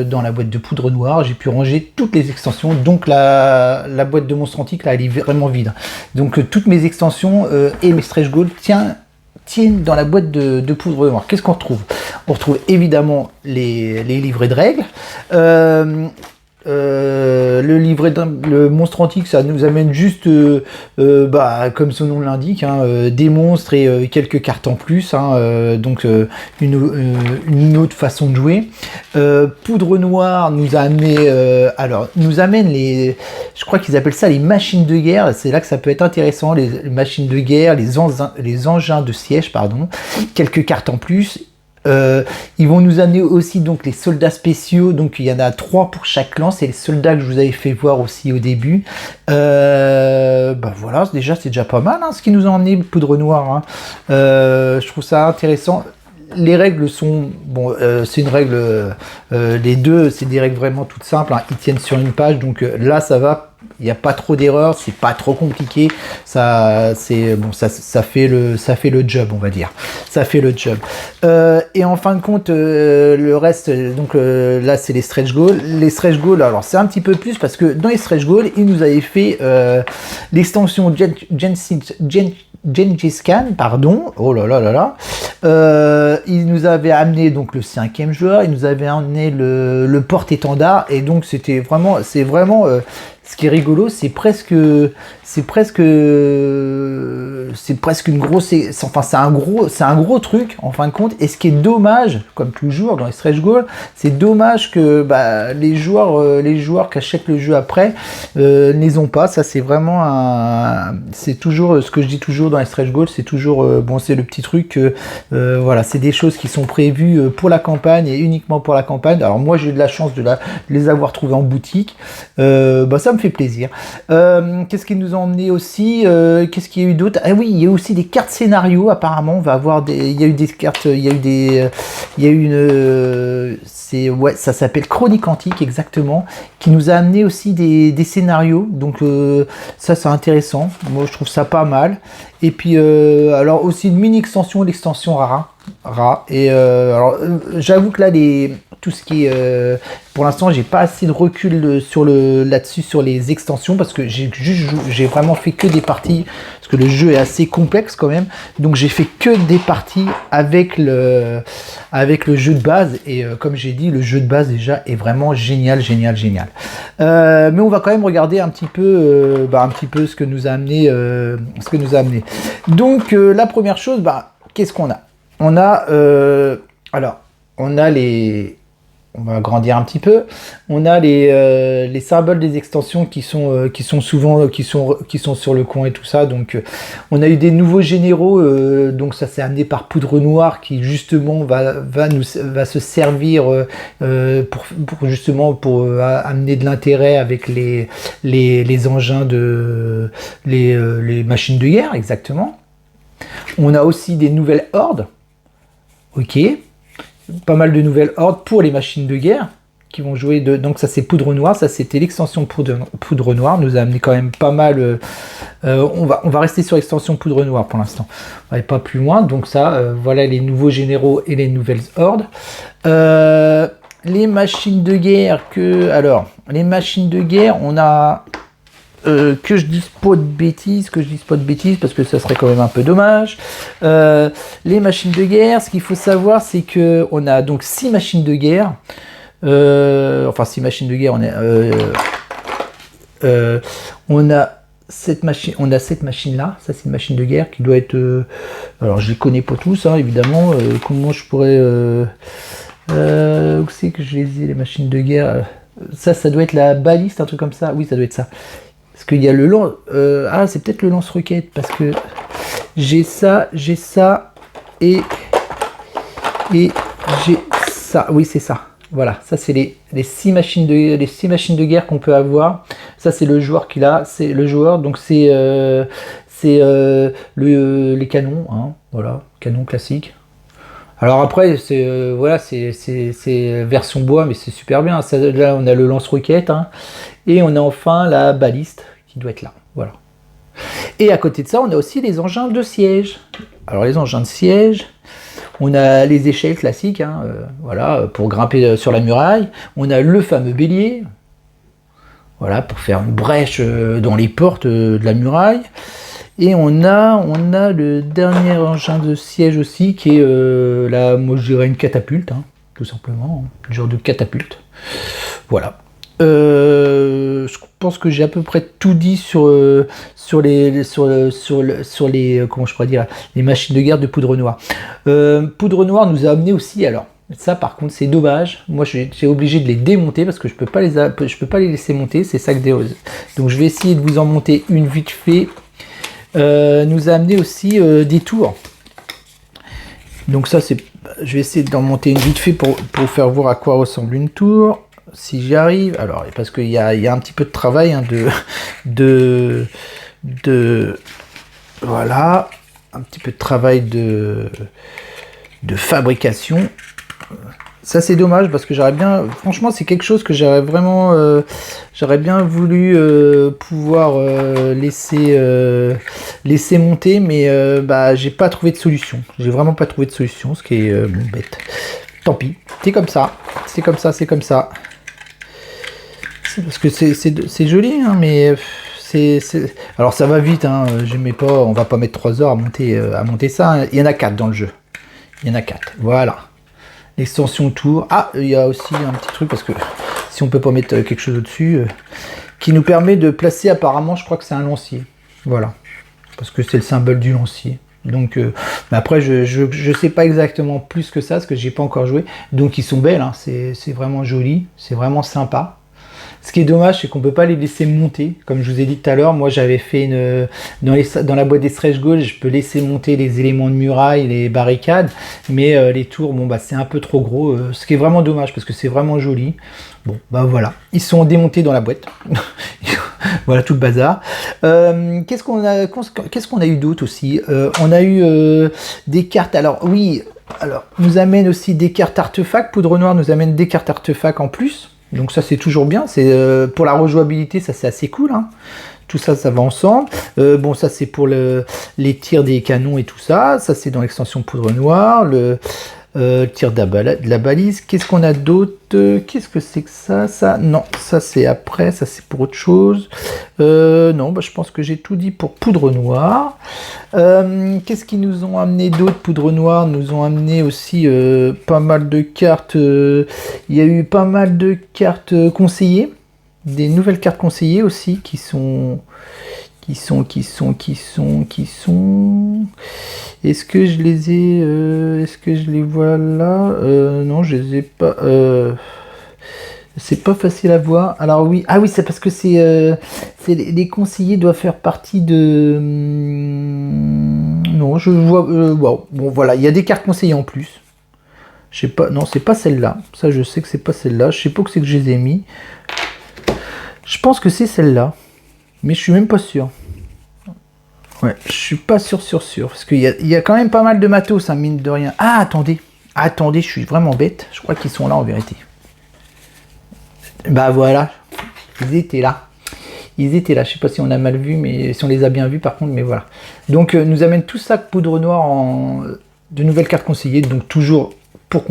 dans la boîte de Poudre Noire, j'ai pu ranger toutes les extensions. Donc la boîte de Monstre Antique, là, elle est vraiment vide. Donc toutes mes extensions et mes Stretch Goals tiennent dans la boîte de Poudre Noire. Qu'est-ce qu'on retrouve? On retrouve évidemment les livrets de règles. Le monstre antique, ça nous amène juste, comme son nom l'indique, hein, des monstres et quelques cartes en plus, hein, donc une autre façon de jouer. Poudre Noire nous amène je crois qu'ils appellent ça les machines de guerre. C'est là que ça peut être intéressant, les machines de guerre, les engins de siège, pardon, quelques cartes en plus. Ils vont nous amener aussi donc les soldats spéciaux, donc il y en a 3 pour chaque clan, c'est les soldats que je vous avais fait voir aussi au début. Voilà, c'est déjà pas mal, hein, ce qu'ils nous ont emmené, Poudre Noire, hein. Je trouve ça intéressant. Les règles sont, c'est une règle, les deux, c'est des règles vraiment toutes simples, hein, ils tiennent sur une page, donc là ça va, il n'y a pas trop d'erreurs, c'est pas trop compliqué, ça fait le job, on va dire, ça fait le job. Et en fin de compte, le reste, donc là c'est les Stretch Goals. Les Stretch Goals, alors c'est un petit peu plus parce que dans les Stretch Goals, ils nous avaient fait l'extension Gengis Khan, pardon, oh là là là là, il nous avait amené donc le 5e joueur, il nous avait amené le porte-étendard, et donc c'est vraiment, ce qui est rigolo, c'est presque une grosse, enfin c'est un gros truc en fin de compte. Et ce qui est dommage, comme toujours dans les Stretch Goals, c'est dommage que les joueurs qui achètent le jeu après ne les ont pas. Ça c'est vraiment c'est toujours ce que je dis toujours dans les Stretch Goals, c'est toujours c'est le petit truc, voilà, c'est des choses qui sont prévues pour la campagne et uniquement pour la campagne. Alors moi j'ai eu de la chance de les avoir trouvés en boutique, ça me fait plaisir. Qu'est-ce qu'ils nous ont emmené aussi, qu'est-ce qu'il y a eu d'autre? Ah oui, il y a aussi des cartes scénario, apparemment on va avoir il y a eu des cartes, ça s'appelle Chronique Antique, exactement, qui nous a amené aussi des scénarios, donc ça c'est intéressant, moi je trouve ça pas mal. Et puis alors aussi une mini extension, l'extension Rara. Rat. Et j'avoue que là, tout ce qui est... pour l'instant, j'ai pas assez de recul là-dessus, sur les extensions, parce que j'ai vraiment fait que des parties, parce que le jeu est assez complexe quand même, donc j'ai fait que des parties avec le jeu de base, et comme j'ai dit, le jeu de base déjà est vraiment génial. Mais on va quand même regarder un petit peu ce que nous a amené, Donc la première chose, qu'est-ce qu'on a? On a on va agrandir un petit peu. On a les symboles des extensions qui sont sur le coin et tout ça. Donc on a eu des nouveaux généraux. Donc ça s'est amené par Poudre Noire, qui justement va se servir pour amener de l'intérêt avec les engins les machines de guerre, exactement. On a aussi des nouvelles hordes. Ok, pas mal de nouvelles hordes pour les machines de guerre qui vont jouer donc ça c'est Poudre Noire, ça c'était l'extension Poudre Noire, nous a amené quand même pas mal. On va rester sur l'extension Poudre Noire pour l'instant, on va aller pas plus loin. Donc ça, voilà les nouveaux généraux et les nouvelles hordes. Les machines de guerre on a que je dise pas de bêtises, parce que ça serait quand même un peu dommage. Les machines de guerre, ce qu'il faut savoir, c'est que on a donc 6 machines de guerre. 6 machines de guerre, on a cette machine là, ça c'est une machine de guerre qui doit être. Alors je les connais pas tous, hein, évidemment. Comment je pourrais. Où c'est que je les ai, les machines de guerre? Ça doit être la baliste, un truc comme ça. Oui, ça doit être ça. Parce qu'il y a le lance... c'est peut-être le lance-roquette, parce que j'ai ça, et j'ai ça. Oui, c'est ça. Voilà, ça c'est les 6 machines de guerre qu'on peut avoir. Ça c'est le joueur qui l'a, c'est le joueur, donc c'est les canons, hein, voilà, canon classique. Alors après, c'est version bois, mais c'est super bien. Ça, là, on a le lance-roquette, hein, et on a enfin la baliste qui doit être là. Voilà. Et à côté de ça, on a aussi les engins de siège. Alors les engins de siège, on a les échelles classiques, hein, voilà, pour grimper sur la muraille. On a le fameux bélier, voilà, pour faire une brèche dans les portes de la muraille. Et on a le dernier engin de siège aussi, qui est moi je dirais une catapulte, hein, tout simplement, un genre de catapulte. Voilà. Je pense que j'ai à peu près tout dit sur les comment je pourrais dire, les machines de guerre de Poudre Noire. Poudre Noire nous a amené aussi, alors ça par contre c'est dommage, moi j'ai obligé de les démonter parce que je peux pas les laisser monter, c'est ça que donc je vais essayer de vous en monter une vite fait. Nous a amené aussi des tours. Donc ça je vais essayer d'en monter une vite fait pour faire voir à quoi ressemble une tour, si j'y arrive. Alors parce qu'il y a un petit peu de travail, hein, de voilà, un petit peu de travail de fabrication. Ça c'est dommage parce que franchement c'est quelque chose que j'aurais bien voulu pouvoir laisser monter, mais j'ai pas trouvé de solution. J'ai vraiment pas trouvé de solution, ce qui est bête. Tant pis, c'est comme ça. Parce que c'est joli, hein, mais alors ça va vite, hein, on va pas mettre 3 heures à monter ça. Hein. Il y en a 4 dans le jeu. Voilà. L'extension tour. Ah, il y a aussi un petit truc, parce que si on peut pas mettre quelque chose au-dessus, qui nous permet de placer, apparemment, je crois que c'est un lancier. Voilà. Parce que c'est le symbole du lancier. Donc, mais après, je sais pas exactement plus que ça, parce que j'ai pas encore joué. Donc, ils sont belles, hein, c'est vraiment joli, c'est vraiment sympa. Ce qui est dommage, c'est qu'on peut pas les laisser monter. Comme je vous ai dit tout à l'heure, moi j'avais fait dans la boîte des stretch goals, je peux laisser monter les éléments de muraille, les barricades, mais les tours, c'est un peu trop gros. Ce qui est vraiment dommage parce que c'est vraiment joli. Bon, voilà, ils sont démontés dans la boîte. Voilà tout le bazar. Qu'est-ce qu'on a eu d'autre aussi? On a eu des cartes. Alors oui, nous amène aussi des cartes artefacts. Poudre Noire nous amène des cartes artefacts en plus. Donc ça c'est toujours bien, c'est pour la rejouabilité, ça c'est assez cool, hein. tout ça, ça va ensemble. Bon, ça c'est pour les tirs des canons et tout ça. Ça c'est dans l'extension poudre noire. Le tir de la balise. Qu'est-ce qu'on a d'autre? Qu'est-ce que c'est que ça? Non, ça c'est après. Ça c'est pour autre chose. Non, bah, je pense que j'ai tout dit pour poudre noire. Qu'est-ce qu'ils nous ont amené d'autre? Poudre noire nous ont amené aussi pas mal de cartes. Il y a eu pas mal de cartes conseillées. Des nouvelles cartes conseillées aussi qui sont... Est-ce que je les ai... Est-ce que je les vois là? Non, je les ai pas... c'est pas facile à voir. Alors oui, ah oui, c'est parce que les conseillers doivent faire partie de... Non, je vois... wow. Bon, voilà, il y a des cartes conseillées en plus. Je sais pas... Non, c'est pas celle-là. Ça, je sais que c'est pas celle-là. Je sais pas où c'est que je les ai mis. Je pense que c'est celle-là. Mais je suis même pas sûr. Ouais, je suis pas sûr. Parce qu'il y a quand même pas mal de matos, hein, mine de rien. Ah, attendez. Attendez, je suis vraiment bête. Je crois qu'ils sont là en vérité. Bah voilà. Ils étaient là. Je sais pas si on a mal vu, mais si on les a bien vus par contre, mais voilà. Donc, nous amène tout ça poudre noire de nouvelles cartes conseillées. Donc, toujours pour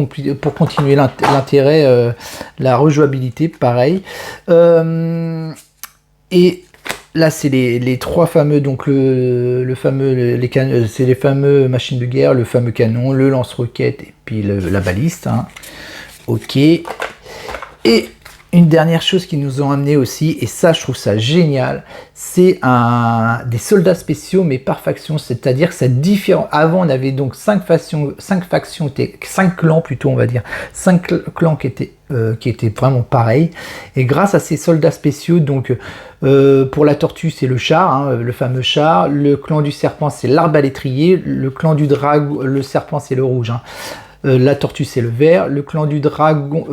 continuer l'intérêt, la rejouabilité, pareil. Et là, c'est les trois fameux, donc c'est les fameux machines de guerre, le fameux canon, le lance-roquette et puis la baliste. Hein. Ok. Et une dernière chose qu'ils nous ont amené aussi, et ça, je trouve ça génial, c'est des soldats spéciaux, mais par faction, c'est-à-dire que c'est différent. Avant, on avait donc 5 clans plutôt, on va dire, 5 clans qui étaient vraiment pareils. Et grâce à ces soldats spéciaux, donc pour la tortue, c'est le char, hein, le fameux char. Le clan du serpent, c'est l'arbalétrier. Le clan du dragon, le serpent, c'est le rouge. Hein. La tortue, c'est le vert. Le clan du dragon...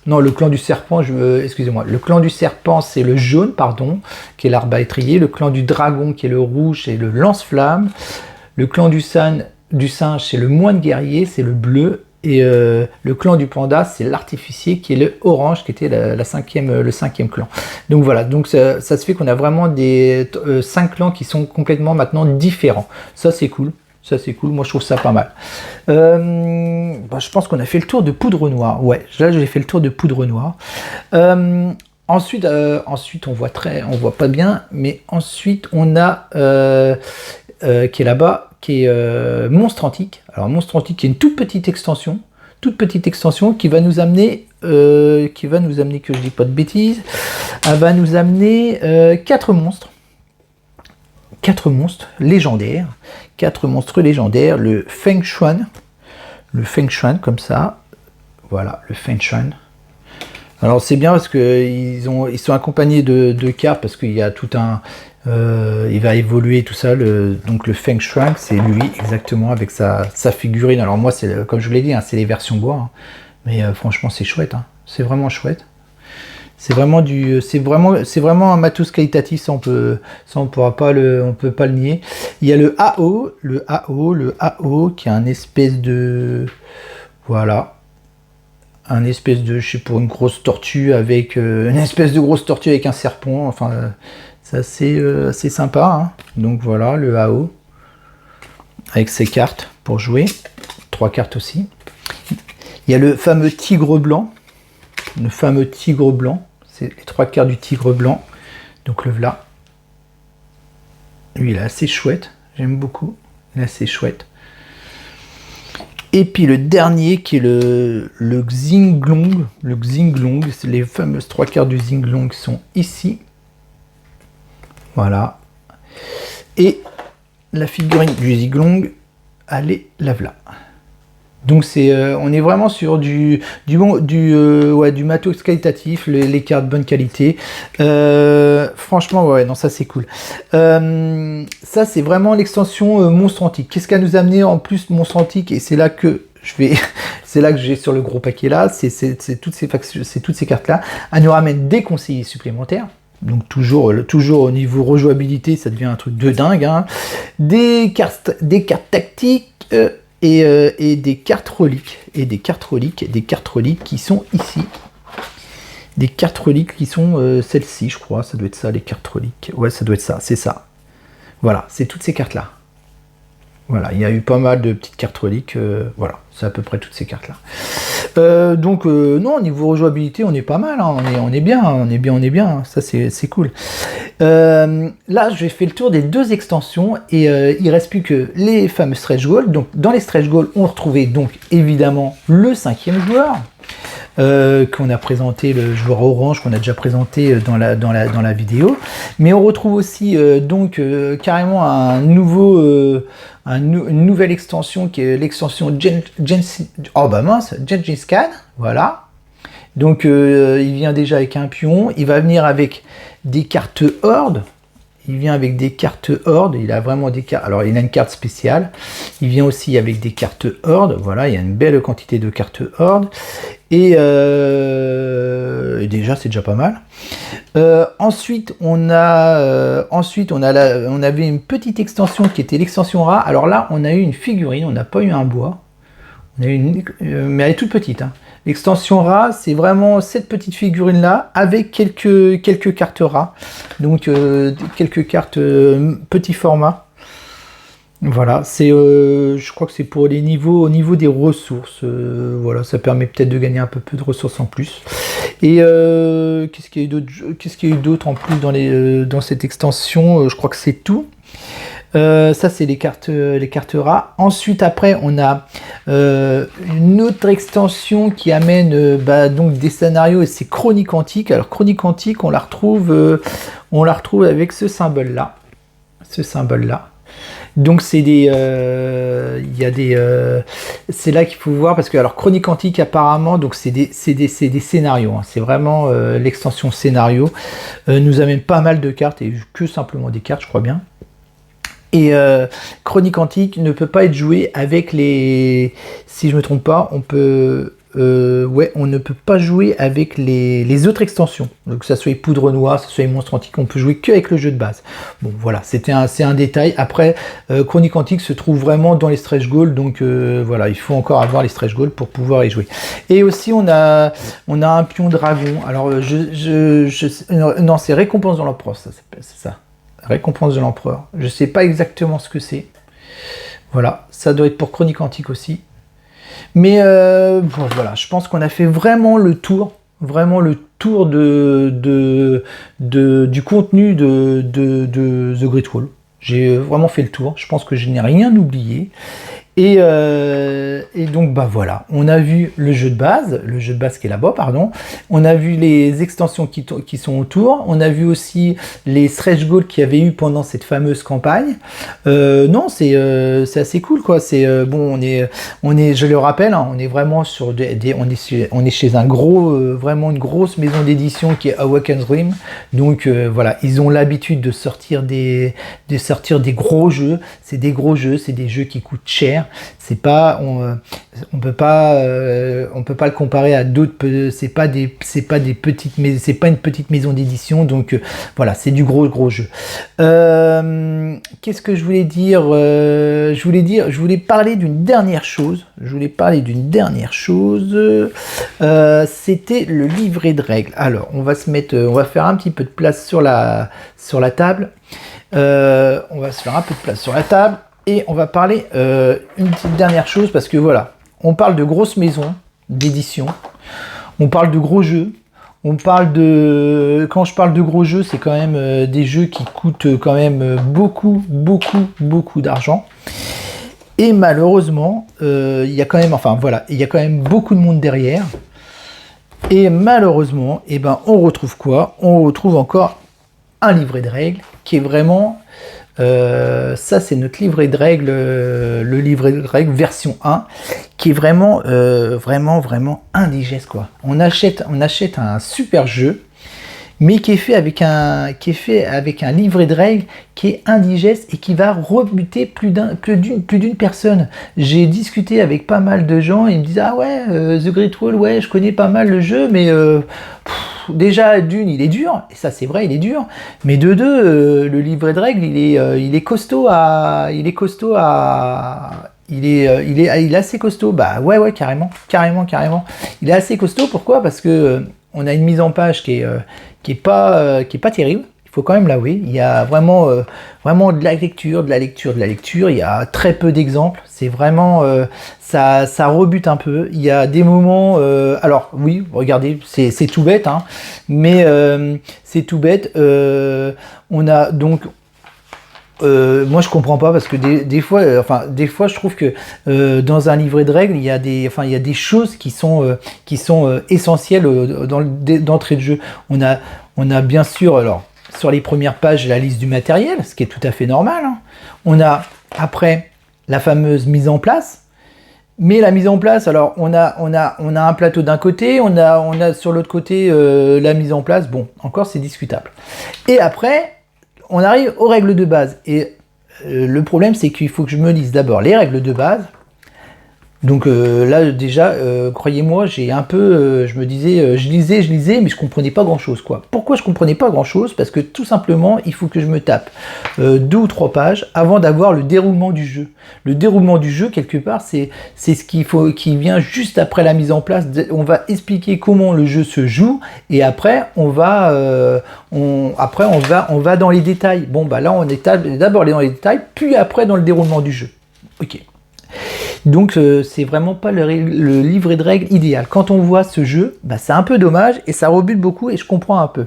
non, le clan du serpent, excusez-moi. Le clan du serpent, c'est le jaune, pardon, qui est l'arbalétrier. Le clan du dragon, qui est le rouge, c'est le lance-flamme. Le clan du singe, c'est le moine guerrier, c'est le bleu. Et le clan du panda, c'est l'artificier, qui est le orange, qui était le cinquième clan. Donc voilà, donc ça se fait qu'on a vraiment des 5 clans qui sont complètement maintenant différents. Ça, c'est cool. Ça c'est cool, moi je trouve ça pas mal. Je pense qu'on a fait le tour de poudre noire. Ouais, là j'ai fait le tour de poudre noire. Ensuite on voit pas bien, mais ensuite on a qui est là-bas, qui est Monstre Antique. Alors Monstre Antique qui est une toute petite extension qui va nous amener, que je dis pas de bêtises, elle va nous amener 4 monstres. 4 monstres légendaires, le Feng Shuan, comme ça, voilà, le Feng Shuan. Alors c'est bien parce que ils sont accompagnés de cartes, parce qu'il y a tout il va évoluer tout ça, donc le Feng Shuan, c'est lui exactement avec sa figurine. Alors moi, comme je vous l'ai dit, hein, c'est les versions bois, hein, mais franchement c'est chouette, hein, c'est vraiment chouette. C'est vraiment un matos qualitatif, ça on peut pas le nier. Il y a le AO qui est un espèce de, voilà, je sais, pour une grosse tortue avec un serpent. Enfin, c'est assez sympa. Hein. Donc voilà, le AO avec ses cartes pour jouer, 3 cartes aussi. Il y a le fameux tigre blanc. C'est les 3 cartes du tigre blanc. Donc le voilà. Lui, il est assez chouette. J'aime beaucoup. Il est assez chouette. Et puis le dernier qui est le Xinglong. Le Xinglong, c'est les fameuses 3 cartes du Xinglong qui sont ici. Voilà. Et la figurine du Xinglong, allez, la voilà. Donc on est vraiment sur du matos qualitatif, les cartes bonne qualité. Franchement, ouais, non, ça c'est cool. Ça c'est vraiment l'extension Monstre Antique. Qu'est-ce qu'elle nous a amené en plus Monstre Antique? Et c'est là que c'est là que j'ai sur le gros paquet là. C'est toutes ces cartes là. Elle nous ramène des conseillers supplémentaires. Donc toujours au niveau rejouabilité, ça devient un truc de dingue. Hein. Des cartes tactiques. Et des cartes reliques, qui sont ici. des cartes reliques qui sont celles-ci, je crois. Ça doit être ça, les cartes reliques. Ouais, ça doit être ça, c'est ça. Voilà, c'est toutes ces cartes-là. Voilà, il y a eu pas mal de petites cartes reliques. Voilà, c'est à peu près toutes ces cartes-là. Donc, non, niveau rejouabilité, on est pas mal. Hein, on est bien, on est bien. Hein, ça, c'est cool. Là, j'ai fait le tour des 2 extensions et il reste plus que les fameux stretch goals. Donc, dans les stretch goals, on retrouvait donc évidemment le 5e joueur. Qu'on a présenté, le joueur orange qu'on a déjà présenté dans la vidéo, mais on retrouve aussi carrément un nouveau une nouvelle extension qui est l'extension Gengis Khan, voilà. Donc il vient déjà avec un pion, il va venir avec des cartes horde. Il vient avec des cartes horde, il a vraiment des cartes. Alors il a une carte spéciale. Il vient aussi avec des cartes horde. Voilà, il y a une belle quantité de cartes horde. Et déjà c'est déjà pas mal. Ensuite on avait une petite extension qui était l'extension rare. Alors là on a eu une figurine, on n'a pas eu un bois. On a eu mais elle est toute petite. Hein. L'extension rare, c'est vraiment cette petite figurine là avec quelques cartes rares. Donc quelques cartes petit format. Voilà, c'est je crois que c'est pour les niveaux au niveau des ressources. Voilà, ça permet peut-être de gagner un peu de ressources en plus. Et qu'est-ce qu'il y a eu d'autre en plus dans cette extension? Je crois que c'est tout. Ça c'est les cartes rares. Ensuite après on a une autre extension qui amène donc des scénarios et c'est Chronique Antique. Alors Chronique Antique on la retrouve avec ce symbole là. Donc c'est des c'est là qu'il faut voir parce que alors Chronique Antique apparemment donc c'est des scénarios. Hein. C'est vraiment l'extension scénario. Nous amène pas mal de cartes et que simplement des cartes je crois bien. Et Chronique Antique ne peut pas être joué avec les... Si je me trompe pas, on ne peut pas jouer avec les autres extensions. Donc que ça soit Poudre Noire, que ça soit Monstre Antique, on peut jouer qu'avec le jeu de base. Bon voilà, c'est un détail. Après, Chronique Antique se trouve vraiment dans les stretch goals, donc voilà, il faut encore avoir les stretch goals pour pouvoir y jouer. Et aussi on a un pion dragon. Alors non, c'est Récompense de l'Empereur, c'est ça. Récompense de l'Empereur. Je sais pas exactement ce que c'est. Voilà, ça doit être pour Chronique Antique aussi. Mais voilà, je pense qu'on a fait vraiment le tour du contenu de The Great Wall. J'ai vraiment fait le tour. Je pense que je n'ai rien oublié. Et donc bah voilà, on a vu le jeu de base qui est là-bas, pardon. On a vu les extensions qui sont autour. On a vu aussi les stretch goals qu'il y avait eu pendant cette fameuse campagne. Non, c'est assez cool quoi. C'est bon, on est, je le rappelle, hein, on est vraiment sur on est chez un gros, vraiment une grosse maison d'édition qui est Awaken's Dream. Donc voilà, ils ont l'habitude de sortir des gros jeux. C'est des gros jeux, c'est des jeux qui coûtent cher. C'est pas on peut pas le comparer à d'autres. C'est pas une petite maison d'édition. Donc voilà, c'est du gros jeu. Qu'est-ce que je voulais dire? Je voulais parler d'une dernière chose. C'était le livret de règles. Alors on va faire un petit peu de place sur la table. On va se faire un peu de place sur la table. Et on va parler une petite dernière chose parce que voilà, on parle de grosses maisons d'édition, on parle de gros jeux, quand je parle de gros jeux, c'est quand même des jeux qui coûtent quand même beaucoup d'argent. Et malheureusement, il y a quand même beaucoup de monde derrière. Et malheureusement, on retrouve quoi? On retrouve encore un livret de règles qui est vraiment... ça c'est notre livret de règles, le livret de règles version 1 qui est vraiment indigeste quoi. On achète un super jeu mais qui est fait avec un livret de règles qui est indigeste et qui va rebuter plus d'une personne. J'ai discuté avec pas mal de gens et ils me disent ah ouais The Great Wall, ouais je connais pas mal le jeu mais déjà d'une il est dur et ça c'est vrai il est dur mais de deux le livret de règles il est assez costaud. Bah ouais carrément il est assez costaud. Pourquoi? Parce que on a une mise en page qui est pas terrible. Il faut quand même l'avouer. Il y a vraiment de la lecture, de la lecture, de la lecture. Il y a très peu d'exemples. C'est vraiment ça rebute un peu. Il y a des moments. Alors oui, regardez, c'est tout bête, hein, mais c'est tout bête. On a donc moi je comprends pas parce que des fois je trouve que dans un livret de règles il y a des choses qui sont essentielles d'entrée de jeu. On a bien sûr alors sur les premières pages la liste du matériel, ce qui est tout à fait normal, hein. On a après la fameuse mise en place. Mais la mise en place, alors on a un plateau d'un côté, on a sur l'autre côté la mise en place. Bon, encore c'est discutable. Et après on arrive aux règles de base. Et le problème, c'est qu'il faut que je me lise d'abord les règles de base. Donc là, déjà, croyez-moi, j'ai un peu... je me disais, je lisais, mais je comprenais pas grand-chose, quoi. Pourquoi je comprenais pas grand-chose? Parce que tout simplement, il faut que je me tape 2 ou 3 pages avant d'avoir le déroulement du jeu. Le déroulement du jeu, quelque part, c'est ce qui vient juste après la mise en place. On va expliquer comment le jeu se joue, et après, on va dans les détails. Bon, bah là, on est d'abord dans les détails, puis après dans le déroulement du jeu. Ok. Donc c'est vraiment pas le livret de règles idéal. Quand on voit ce jeu, bah, c'est un peu dommage et ça rebute beaucoup et je comprends un peu.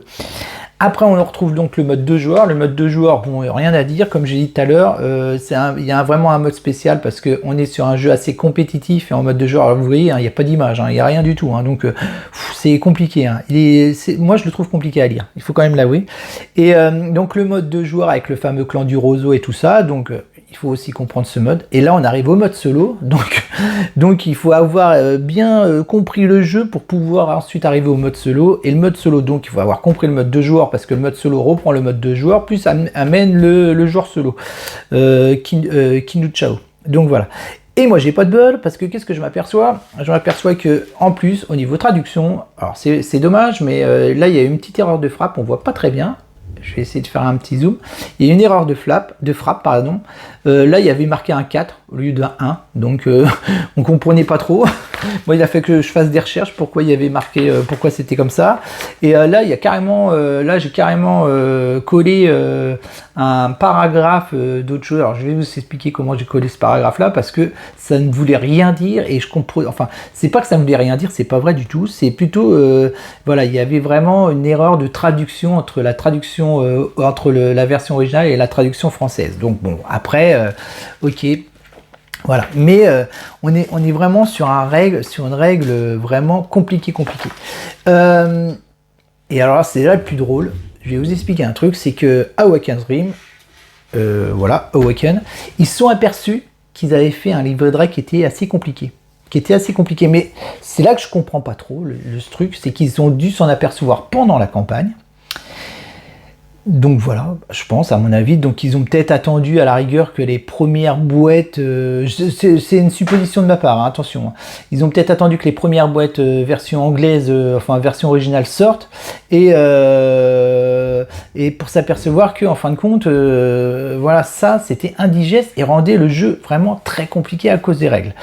Après on retrouve donc le mode 2 joueurs. Le mode 2 joueurs, bon, rien à dire, comme j'ai dit tout à l'heure, il y a vraiment un mode spécial parce qu'on est sur un jeu assez compétitif et en mode 2 joueurs, alors vous voyez, hein, il n'y a pas d'image, hein, il n'y a rien du tout, hein, donc c'est compliqué. Hein. Moi je le trouve compliqué à lire, il faut quand même l'avouer. Et donc le mode 2 joueurs avec le fameux clan du roseau et tout ça, donc il faut aussi comprendre ce mode. Et là, on arrive au mode solo. Donc il faut avoir bien compris le jeu pour pouvoir ensuite arriver au mode solo. Et le mode solo, donc il faut avoir compris le mode 2 joueurs parce que le mode solo reprend le mode 2 joueurs, plus amène le joueur solo. Kinu Chao. Donc voilà. Et moi, j'ai pas de bol parce que qu'est-ce que je m'aperçois? Je m'aperçois que en plus, au niveau traduction, alors c'est dommage, mais là, il y a une petite erreur de frappe. On voit pas très bien. Je vais essayer de faire un petit zoom. Il y a une erreur de frappe, pardon. Là, il y avait marqué un 4 au lieu d'un 1. Donc, on comprenait pas trop. Moi, il a fait que je fasse des recherches pourquoi il y avait marqué, pourquoi c'était comme ça. Et là, j'ai carrément collé un paragraphe d'autre chose. Alors, je vais vous expliquer comment j'ai collé ce paragraphe-là parce que ça ne voulait rien dire et je comprends. Enfin, c'est pas que ça ne voulait rien dire, c'est pas vrai du tout. C'est plutôt, voilà, il y avait vraiment une erreur de traduction entre la traduction la version originale et la traduction française. Donc bon, après, ok. Voilà, mais on est vraiment sur une règle vraiment compliquée. Et alors c'est là le plus drôle. Je vais vous expliquer un truc, c'est que Awaken Dream, Awaken, ils se sont aperçus qu'ils avaient fait un livret de règles qui était assez compliqué. Mais c'est là que je comprends pas trop le truc, c'est qu'ils ont dû s'en apercevoir pendant la campagne. Donc voilà, je pense à mon avis, donc ils ont peut-être attendu à la rigueur que les premières boîtes, c'est une supposition de ma part, hein, attention, hein. Ils ont peut-être attendu que les premières boîtes version anglaise, version originale sortent, et pour s'apercevoir que en fin de compte, voilà, ça c'était indigeste et rendait le jeu vraiment très compliqué à cause des règles.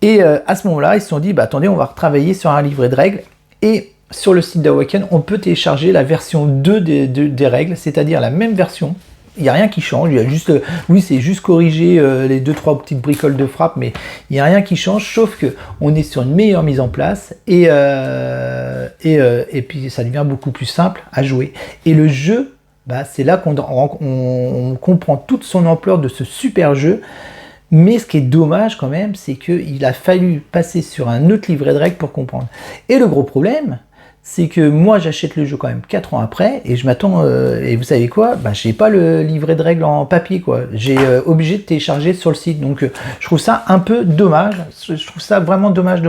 Et à ce moment-là, ils se sont dit, bah attendez, on va retravailler sur un livret de règles, et sur le site d'Awaken, on peut télécharger la version 2 des règles, c'est-à-dire la même version. Il n'y a rien qui change, il y a juste, c'est juste corriger les 2-3 petites bricoles de frappe, mais il n'y a rien qui change, sauf que on est sur une meilleure mise en place et puis ça devient beaucoup plus simple à jouer. Et le jeu, bah, c'est là qu'on comprend toute son ampleur de ce super jeu. Mais ce qui est dommage quand même, c'est qu'il a fallu passer sur un autre livret de règles pour comprendre. Et le gros problème, c'est que moi j'achète le jeu quand même 4 ans après et je m'attends, et vous savez quoi, bah, j'ai pas le livret de règles en papier, quoi. J'ai obligé de télécharger sur le site, donc je trouve ça un peu dommage, je trouve ça vraiment dommage.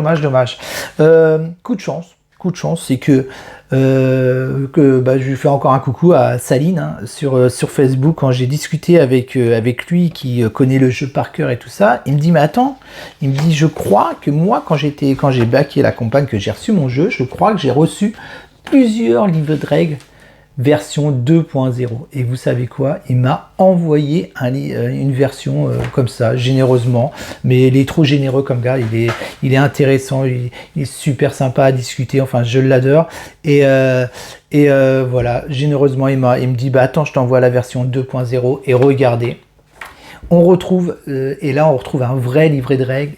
Coup de chance, c'est que je lui fais encore un coucou à Saline, hein, sur Facebook. Quand j'ai discuté avec lui qui connaît le jeu par cœur et tout ça, il me dit mais attends, il me dit je crois que moi quand j'ai backé la campagne, que j'ai reçu mon jeu, je crois que j'ai reçu plusieurs livres de règles version 2.0. Et vous savez quoi? Il m'a envoyé une version comme ça, généreusement. Mais il est trop généreux comme gars. Il est intéressant. Il est super sympa à discuter. Enfin, je l'adore. Et voilà, généreusement, il me dit, bah attends, je t'envoie la version 2.0 et regardez. On retrouve, et là on retrouve un vrai livret de règles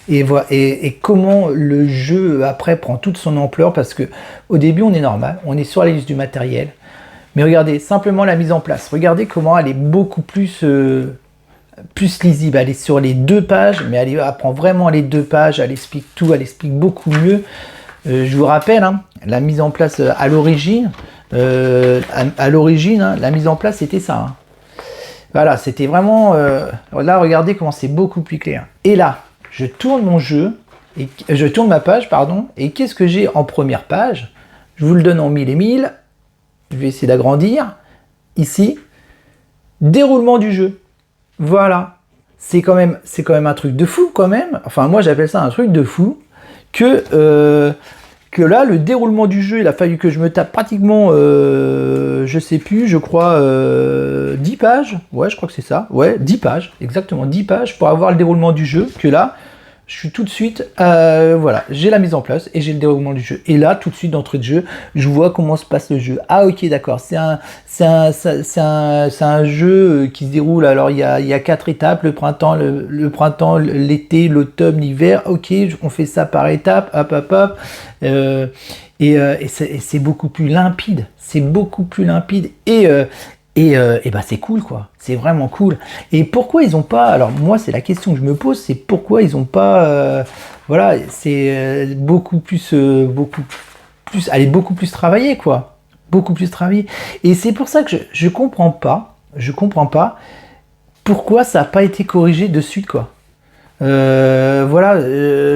et comment le jeu après prend toute son ampleur, parce que au début on est normal, on est sur la liste du matériel, mais regardez simplement la mise en place, regardez comment elle est beaucoup plus lisible, elle est sur les 2 pages, mais elle apprend vraiment les 2 pages, elle explique tout, elle explique beaucoup mieux. Je vous rappelle, hein, la mise en place à l'origine, hein, la mise en place c'était ça. Hein. Voilà, c'était vraiment... là, regardez comment c'est beaucoup plus clair. Et là, je tourne mon jeu, je tourne ma page, pardon, et qu'est-ce que j'ai en première page? Je vous le donne en 1000 et 1000. Je vais essayer d'agrandir. Ici, déroulement du jeu. Voilà. C'est quand même un truc de fou, quand même. Enfin, moi, j'appelle ça un truc de fou. Que là, le déroulement du jeu, il a fallu que je me tape pratiquement, je sais plus, je crois, 10 pages. Ouais, je crois que c'est ça. Ouais, 10 pages, exactement 10 pages pour avoir le déroulement du jeu. Que là, je suis tout de suite, voilà, j'ai la mise en place et j'ai le déroulement du jeu. Et là, tout de suite, d'entrée de jeu, je vois comment se passe le jeu. Ah, ok, d'accord, c'est un jeu qui se déroule. Alors, il y a 4 étapes, le printemps, l'été, l'automne, l'hiver. Ok, on fait ça par étapes, hop. Et c'est beaucoup plus limpide. C'est beaucoup plus limpide. Et bah c'est cool quoi, c'est vraiment cool. Et pourquoi ils ont pas, alors moi c'est la question que je me pose, c'est pourquoi ils ont pas, voilà, c'est beaucoup plus travaillé quoi, beaucoup plus travaillé. Et c'est pour ça que je comprends pas pourquoi ça n'a pas été corrigé de suite quoi. Voilà,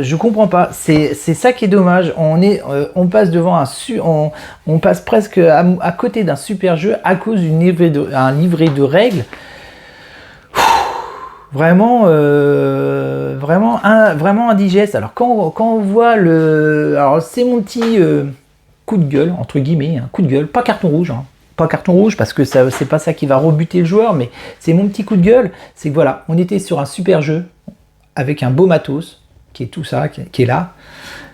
je comprends pas. C'est ça qui est dommage. On passe devant on passe presque à côté d'un super jeu à cause d'un livret de règles. Vraiment, vraiment indigeste. Alors quand on voit alors c'est mon petit coup de gueule entre guillemets, un coup de gueule, pas carton rouge. Hein. Pas carton rouge parce que c'est pas ça qui va rebuter le joueur, mais c'est mon petit coup de gueule. C'est que voilà, on était sur un super jeu avec un beau matos, qui est tout ça, qui est là.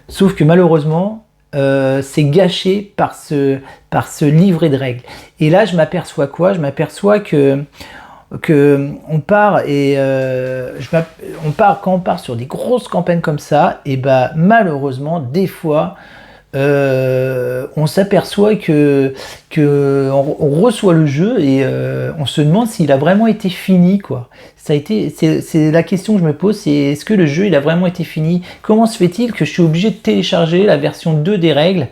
Sauf que malheureusement, c'est gâché par ce livret de règles. Et là, je m'aperçois quoi? Je m'aperçois que on part quand on part sur des grosses campagnes comme ça, et bah malheureusement, des fois, on s'aperçoit que on reçoit le jeu et on se demande s'il a vraiment été fini quoi. C'est la question que je me pose, c'est est-ce que le jeu il a vraiment été fini? Comment se fait-il que je suis obligé de télécharger la version 2 des règles?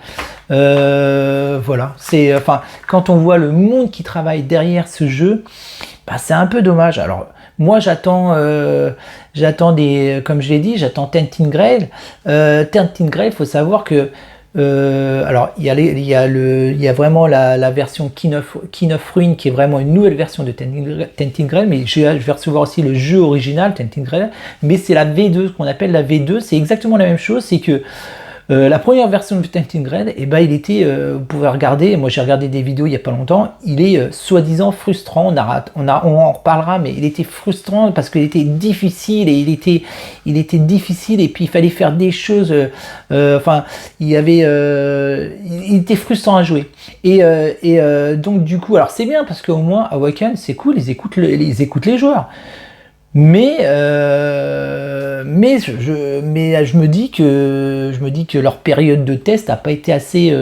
Voilà, enfin quand on voit le monde qui travaille derrière ce jeu, bah, c'est un peu dommage. Alors moi j'attends comme je l'ai dit, j'attends Tainted Grail. Tainted Grail, il faut savoir que alors il y a vraiment la version King of Ruin qui est vraiment une nouvelle version de Tainted Grail, mais je vais recevoir aussi le jeu original Tainted Grail, mais c'est la V2, ce qu'on appelle la V2, c'est exactement la même chose, c'est que la première version de Tainted Grail, et ben il était, vous pouvez regarder, moi j'ai regardé des vidéos il n'y a pas longtemps, il est soi-disant frustrant, on en reparlera, mais il était frustrant parce qu'il était difficile, et il était difficile, et puis il fallait faire des choses, enfin il était frustrant à jouer, et donc du coup, alors c'est bien parce qu'au moins Awaken c'est cool, ils écoutent les joueurs. Mais je me dis que leur période de test n'a pas été assez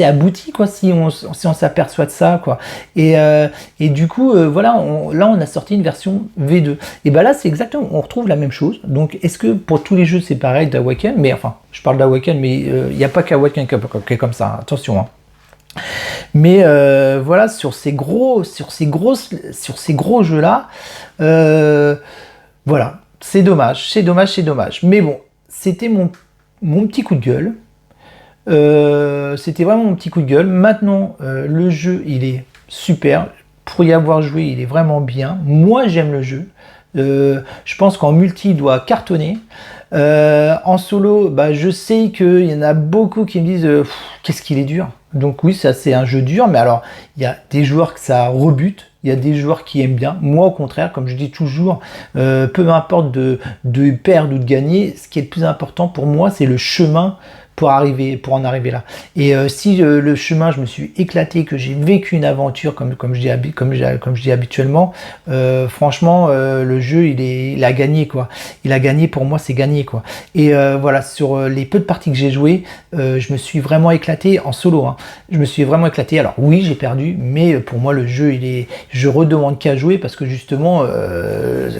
aboutie quoi, si on s'aperçoit de ça quoi. Et du coup voilà, là on a sorti une version V2. Et ben là c'est exactement, on retrouve la même chose. Donc est-ce que pour tous les jeux c'est pareil d'Awaken, mais enfin je parle d'Awaken, mais il n'y a pas qu'Awaken qui est comme ça, attention hein. Mais voilà, sur ces gros jeux là, voilà, c'est dommage. Mais bon, c'était mon petit coup de gueule. C'était vraiment mon petit coup de gueule. Maintenant, le jeu, il est super. Pour y avoir joué, il est vraiment bien. Moi, j'aime le jeu. Je pense qu'en multi, il doit cartonner. En solo, bah, je sais qu'il y en a beaucoup qui me disent qu'est-ce qu'il est dur. Donc oui, ça c'est un jeu dur, mais alors il y a des joueurs que ça rebute, il y a des joueurs qui aiment bien. Moi au contraire, comme je dis toujours, peu importe de perdre ou de gagner, ce qui est le plus important pour moi, c'est le chemin pour en arriver là. Et si le chemin, je me suis éclaté, que j'ai vécu une aventure, comme je dis habituellement, franchement, le jeu, il a gagné, quoi. Il a gagné, pour moi, c'est gagné, quoi. Et voilà, sur les peu de parties que j'ai jouées, je me suis vraiment éclaté en solo, hein. Je me suis vraiment éclaté. Alors oui, j'ai perdu, mais pour moi, le jeu, je redemande qu'à jouer parce que justement,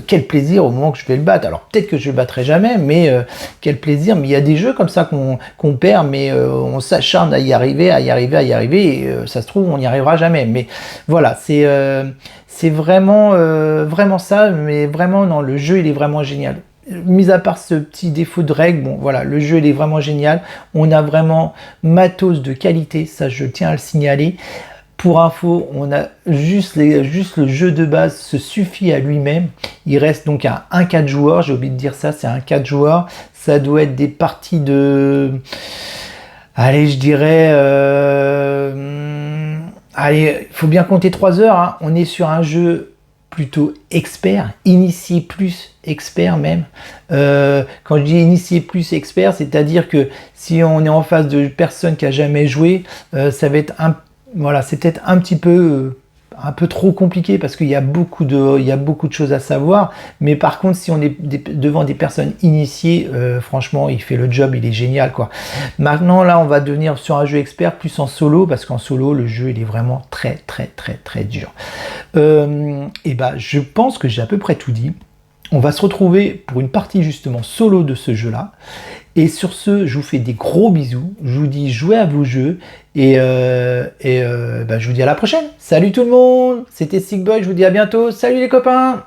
quel plaisir au moment que je vais le battre. Alors peut-être que je le battrai jamais, mais quel plaisir. Mais il y a des jeux comme ça qu'on perd, mais on s'acharne à y arriver, et ça se trouve, on n'y arrivera jamais. Mais voilà, c'est vraiment, vraiment ça, mais vraiment, non, le jeu, il est vraiment génial. Mis à part ce petit défaut de règle, bon voilà, le jeu il est vraiment génial. On a vraiment matos de qualité, ça je tiens à le signaler. Pour info, on a juste le jeu de base se suffit à lui-même. Il reste donc à un 4 joueurs, j'ai oublié de dire ça, c'est un 4 joueurs. Ça doit être des parties de... Allez, je dirais... Allez, il faut bien compter 3 heures, hein. On est sur un jeu plutôt expert, initié plus expert même. Quand je dis initié plus expert, c'est-à-dire que si on est en face de personne qui a jamais joué, ça va être voilà, c'est peut-être un peu trop compliqué parce qu'il y a beaucoup de choses à savoir. Mais par contre, si on est devant des personnes initiées, franchement, il fait le job, il est génial, quoi. Maintenant, là, on va devenir sur un jeu expert plus en solo parce qu'en solo, le jeu, il est vraiment très, très, très, très dur. Et bah, je pense que j'ai à peu près tout dit. On va se retrouver pour une partie justement solo de ce jeu-là. Et sur ce, je vous fais des gros bisous. Je vous dis jouez à vos jeux. Et bah, je vous dis à la prochaine. Salut tout le monde. C'était Sickboy. Je vous dis à bientôt. Salut les copains.